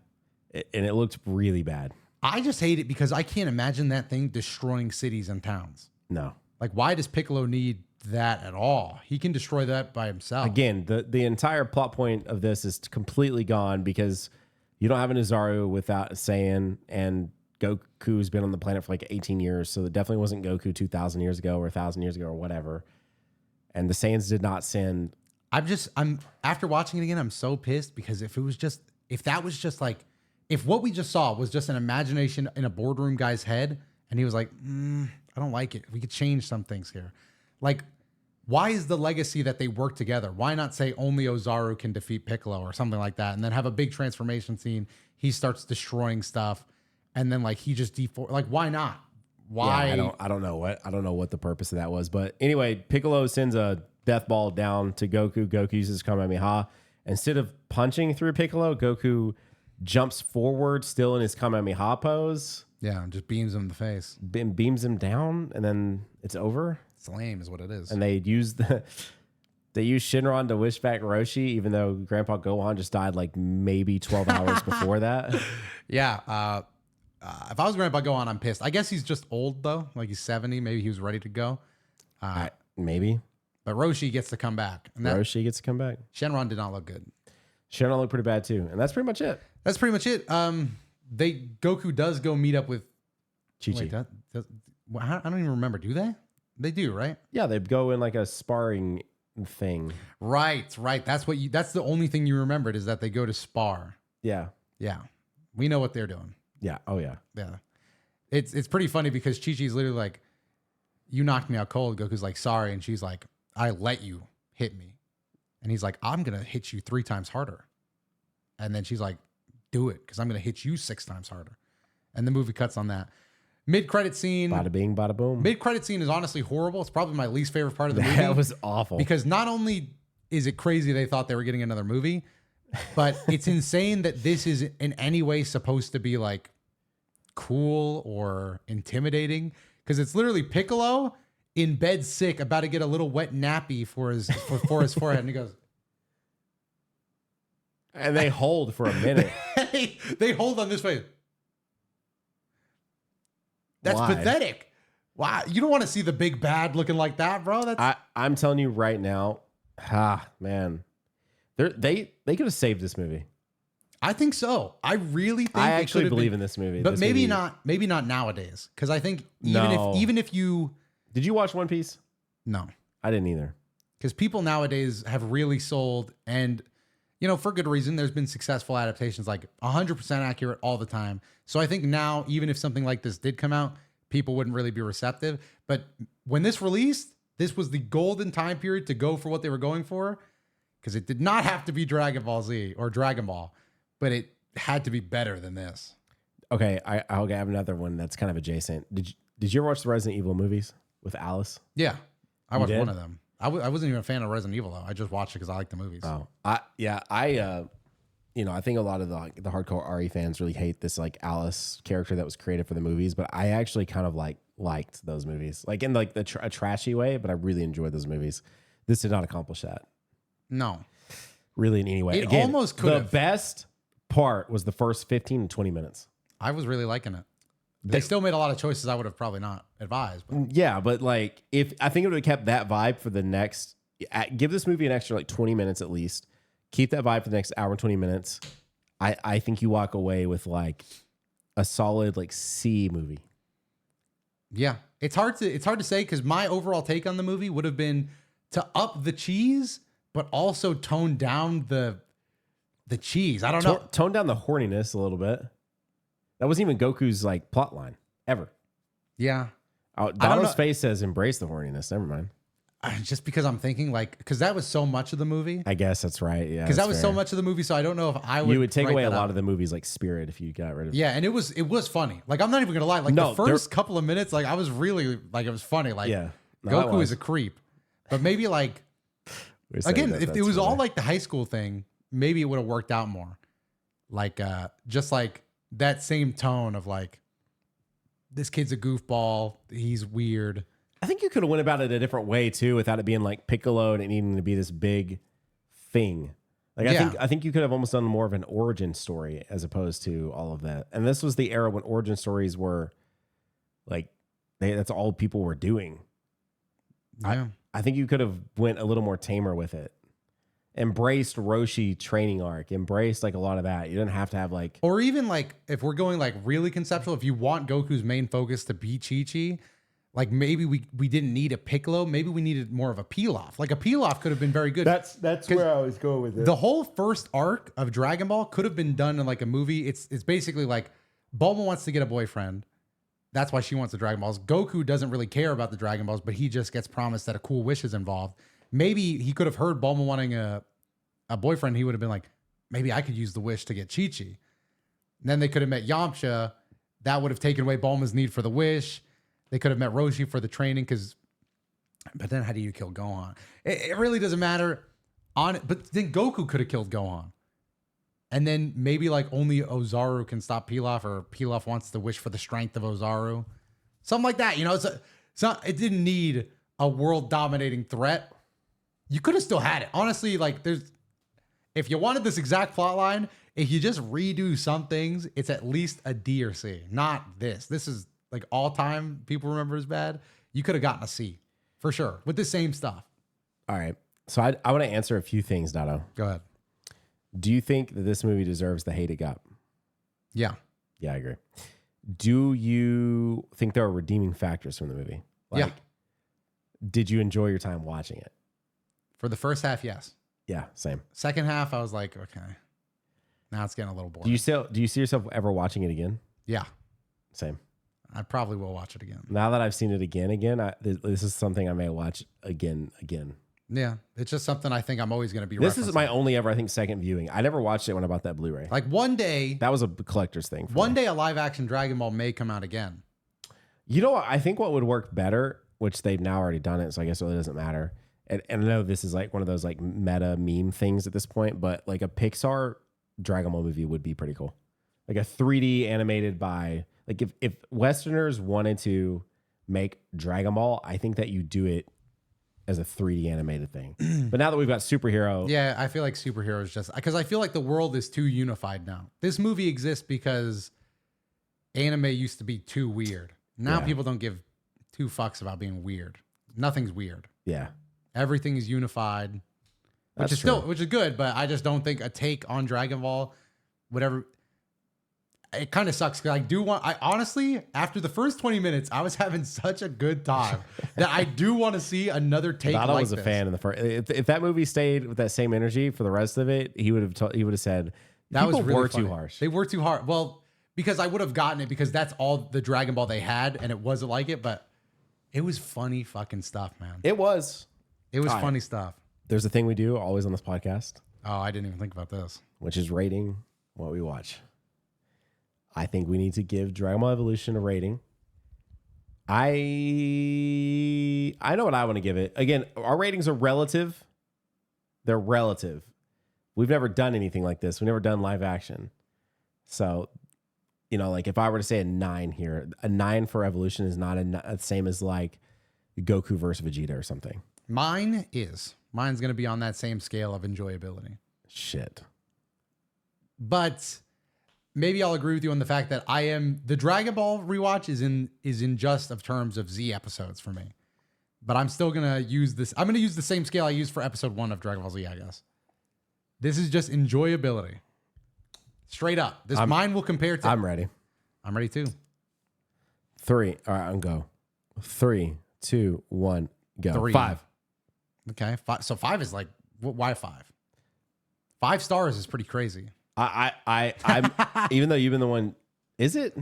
And it looked really bad. I just hate it because I can't imagine that thing destroying cities and towns. No. Like, why does Piccolo need that at all? He can destroy that by himself. Again, the entire plot point of this is completely gone because you don't have an Ozaru without a Saiyan, and Goku's been on the planet for like 18 years, so it definitely wasn't Goku 2,000 years ago or 1,000 years ago or whatever. And the Saiyans did not send. I'm after watching it again, I'm so pissed because if what we just saw was just an imagination in a boardroom guy's head, and he was like, I don't like it. We could change some things here. Like, why is the legacy that they work together? Why not say only Ozaru can defeat Piccolo or something like that, and then have a big transformation scene? He starts destroying stuff, and then like he just like, why not? Why? Yeah, I don't know what the purpose of that was, but anyway, Piccolo sends a death ball down to Goku. Goku uses Kamehameha. Instead of punching through Piccolo, Goku jumps forward, still in his Kamehameha pose. Yeah, just beams him in the face. Beams him down, and then it's over. It's lame, is what it is. And they used Shinron to wish back Roshi, even though Grandpa Gohan just died like maybe 12 hours before that. Yeah. If I was Grandpa Gohan, I'm pissed. I guess he's just old though. Like he's 70. Maybe he was ready to go. Maybe. But Roshi gets to come back. And Roshi gets to come back. Shenron did not look good. Shenron looked pretty bad too. And that's pretty much it. That's pretty much it. Goku does go meet up with Chi-Chi. I don't even remember. Do they? They do, right? Yeah, they go in like a sparring thing. Right. That's the only thing you remembered is that they go to spar. Yeah. Yeah. We know what they're doing. Yeah. Oh yeah. Yeah. It's pretty funny because Chi-Chi's literally like, you knocked me out cold. Goku's like, sorry. And she's like, I let you hit me. And he's like, I'm going to hit you 3 times harder. And then she's like, do it, because I'm going to hit you 6 times harder. And the movie cuts on that. Mid-credit scene. Bada bing, bada boom. Mid-credit scene is honestly horrible. It's probably my least favorite part of the movie. That was awful. Because not only is it crazy they thought they were getting another movie, but it's insane that this is in any way supposed to be like cool or intimidating. Because it's literally Piccolo in bed sick, about to get a little wet nappy for his forehead. And he goes... And they hold for a minute. They hold on this way. That's Why? pathetic. Wow. You don't want to see the big bad looking like that, bro. I'm telling you right now, man. They could have saved this movie. I think so. I really think I actually believe in this movie. But this maybe movie. maybe not nowadays. Because I think No. even if you... Did you watch One Piece? No. I didn't either. Because people nowadays have really sold, and for good reason, there's been successful adaptations like 100% accurate all the time. So I think now, even if something like this did come out, people wouldn't really be receptive. But when this released, this was the golden time period to go for what they were going for, because it did not have to be Dragon Ball Z or Dragon Ball, but it had to be better than this. Okay, I'll have another one that's kind of adjacent. Did you ever watch the Resident Evil movies with Alice? Yeah, I watched did? one of them. I wasn't even a fan of Resident Evil though. I just watched it because I like the movies. Oh, I think a lot of the hardcore RE fans really hate this like Alice character that was created for the movies, but I actually kind of liked those movies, like in like a trashy way. But I really enjoyed those movies. This did not accomplish that. No, really in any way. It almost could have. The best part was the first 15 to 20 minutes. I was really liking it. They still made a lot of choices I would have probably not advised. But. Yeah, but like if I think it would have kept that vibe for the next, give this movie an extra like 20 minutes at least. Keep that vibe for the next hour and 20 minutes. I think you walk away with like a solid like C movie. Yeah, it's hard to say because my overall take on the movie would have been to up the cheese, but also tone down the cheese. I don't know. Tone down the horniness a little bit. That wasn't even Goku's like plot line ever. Yeah. Donald's face says embrace the horniness. Never mind. Just because I'm thinking because that was so much of the movie. I guess that's right. Yeah. Because that was so much of the movie. So I don't know if I would. You would take away a lot up. of the movie's like spirit if you got rid of it. Yeah. And it was funny. Like, I'm not even going to lie. Like the first couple of minutes, like I was really like, it was funny. Like Goku is a creep, but maybe like, again, if it was all like the high school thing, maybe it would have worked out more. Like, just like that same tone of like, this kid's a goofball. He's weird. I think you could have went about it a different way too, without it being like Piccolo and it needing to be this big thing. Like I think you could have almost done more of an origin story as opposed to all of that. And this was the era when origin stories were like that's all people were doing. Yeah. I think you could have went a little more tamer with it. Embraced Roshi training arc. Embraced like a lot of that. You didn't have to have like, or even like if we're going like really conceptual, if you want Goku's main focus to be Chi-Chi, like maybe we didn't need a Piccolo. Maybe we needed more of a Pilaf. Like a Pilaf could have been very good. That's where I was going with it. The whole first arc of Dragon Ball could have been done in like a movie. It's basically like Bulma wants to get a boyfriend. That's why she wants the Dragon Balls. Goku doesn't really care about the Dragon Balls, but he just gets promised that a cool wish is involved. Maybe he could have heard Bulma wanting a boyfriend. He would have been like, maybe I could use the wish to get Chi-Chi. And then they could have met Yamcha. That would have taken away Bulma's need for the wish. They could have met Roshi for the training but then how do you kill Gohan? It really doesn't matter but then Goku could have killed Gohan. And then maybe like only Ozaru can stop Pilaf, or Pilaf wants to wish for the strength of Ozaru. Something like that. It didn't need a world dominating threat, you could have still had it. Honestly, like if you wanted this exact plot line, if you just redo some things, it's at least a D or C. Not this. This is like all time people remember as bad. You could have gotten a C for sure with the same stuff. All right. So I want to answer a few things, Doto. Go ahead. Do you think that this movie deserves the hate it got? Yeah. Yeah, I agree. Do you think there are redeeming factors from the movie? Yeah. Did you enjoy your time watching it? For the first half, yes. Yeah, same. Second half, I was like, okay. Now it's getting a little boring. Do you see yourself ever watching it again? Yeah. Same. I probably will watch it again. Now that I've seen it again, this is something I may watch again. Yeah. It's just something I think I'm always going to be This is referencing. my only ever, I think, second viewing. I never watched it when I bought that Blu-ray. Like one day, That was a collector's thing. one day a live action Dragon Ball may come out again. You know what? I think what would work better, which they've now already done it, so I guess it really doesn't matter. And I know this is like one of those like meta meme things at this point, but like a Pixar Dragon Ball movie would be pretty cool. Like a 3D animated by, like if Westerners wanted to make Dragon Ball, I think that you do it as a 3D animated thing. But now that we've got superhero. Yeah, I feel like superheroes just because I feel like the world is too unified now. This movie exists because anime used to be too weird. Now people don't give two fucks about being weird. Nothing's weird. Yeah. Everything is unified, which is good, but I just don't think a take on Dragon Ball, whatever. It kind of sucks because I honestly, after the first 20 minutes, I was having such a good time that I do want to see another take like this. I was a fan in the first. If that movie stayed with that same energy for the rest of it, he would have said that was really were funny. too harsh. They were too hard. Well, because I would have gotten it because that's all the Dragon Ball they had, and it wasn't like it, but it was funny fucking stuff, man. It was. It was funny stuff. There's a thing we do always on this podcast, Oh, I didn't even think about this. which is rating what we watch. I think we need to give Dragon Ball Evolution a rating. I know what I want to give it. Again, our ratings are relative. They're relative. We've never done anything like this. We've never done live action. So, like if I were to say a 9 here, a 9 for Evolution is not the same as like Goku versus Vegeta or something. Mine's going to be on that same scale of enjoyability. Shit. But maybe I'll agree with you on the fact that the Dragon Ball rewatch is in just of terms of Z episodes for me. But I'm still going to use this. I'm going to use the same scale I used for episode 1 of Dragon Ball Z, I guess. This is just enjoyability. Straight up. Mine will compare to. I'm ready. I'm ready too. 3. All right, I'll go. 3, 2, 1, go. 3. 5. Okay. 5. So 5 is like, why 5? 5 stars is pretty crazy. I'm even though you've been the one, is it?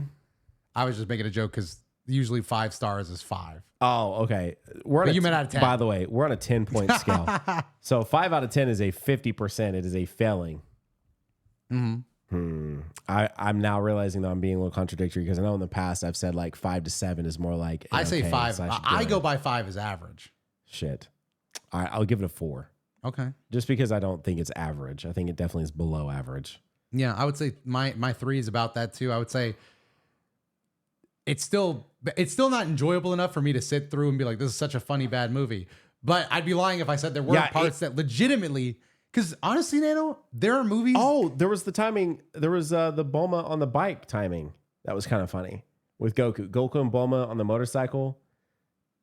I was just making a joke because usually 5 stars is 5. Oh, okay. But you meant out of 10. By the way, we're on a 10-point scale. So 5 out of 10 is a 50%. It is a failing. I'm now realizing that I'm being a little contradictory because I know in the past I've said like 5 to 7 is more like I say okay, 5. so I go by 5 as average. Shit. All right, I'll give it a 4. Okay. Just because I don't think it's average. I think it definitely is below average. Yeah, I would say my 3 is about that too. I would say it's still not enjoyable enough for me to sit through and be like, this is such a funny bad movie. But I'd be lying if I said there weren't parts that legitimately, because honestly, Nano, there are movies. Oh, there was the timing. There was the Bulma on the bike timing. That was kind of funny with Goku. Goku and Bulma on the motorcycle.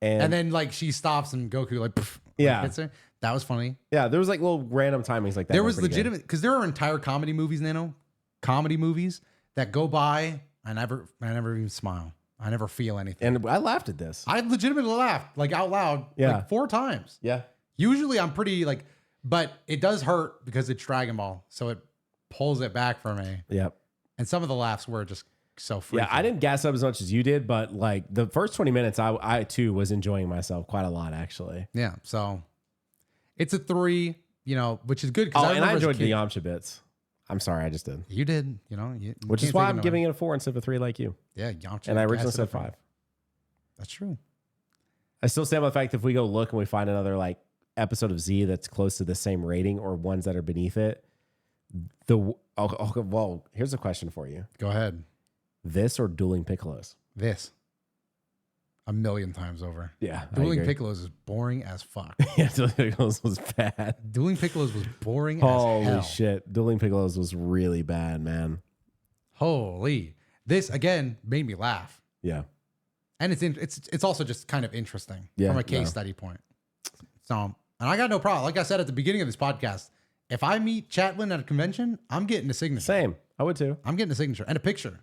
And then like she stops and Goku like, poof, hits her. That was funny. Yeah, there was like little random timings like that. There was legitimate, because there are entire comedy movies, Nano, comedy movies that go by. I never even smile. I never feel anything. And I laughed at this. I legitimately laughed like out loud like 4 times. Yeah. Usually I'm pretty like, but it does hurt because it's Dragon Ball. So it pulls it back for me. Yep. And some of the laughs were just so freaky. Yeah, I didn't gas up as much as you did, but like the first 20 minutes, I too was enjoying myself quite a lot, actually. Yeah. So it's a 3, which is good. Oh, and I enjoyed the Yamcha bits. I'm sorry, I just did. You did, Which is why I'm giving it a 4 instead of a 3 like you. Yeah, Yamcha. And I originally said 5. That's true. I still stand by the fact that if we go look and we find another like episode of Z that's close to the same rating or ones that are beneath it, well, here's a question for you. Go ahead. This or Dueling Piccolos? This. a million times over. Yeah. Dueling Piccolos is boring as fuck. Yeah, Dueling Piccolos was bad. Dueling Piccolos was boring as Holy hell. shit. Dueling Piccolos was really bad, man. Holy. This, again, made me laugh. Yeah. And it's also just kind of interesting from a case study point. So, and I got no problem. Like I said at the beginning of this podcast, if I meet Chatwin at a convention, I'm getting a signature. Same. I would too. I'm getting a signature and a picture.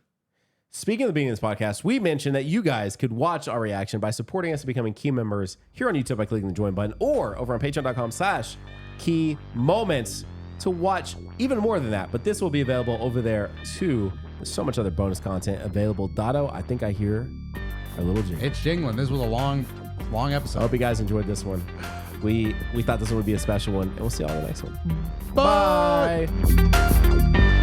Speaking of the beginning of this podcast, we mentioned that you guys could watch our reaction by supporting us and becoming key members here on YouTube by clicking the join button or over on patreon.com/key moments to watch even more than that. But this will be available over there too. There's so much other bonus content available. Dotto, I think I hear a little jingle. It's jingling. This was a long episode. I hope you guys enjoyed this one. We thought this one would be a special one, and we'll see you all in the next one. Bye. Bye.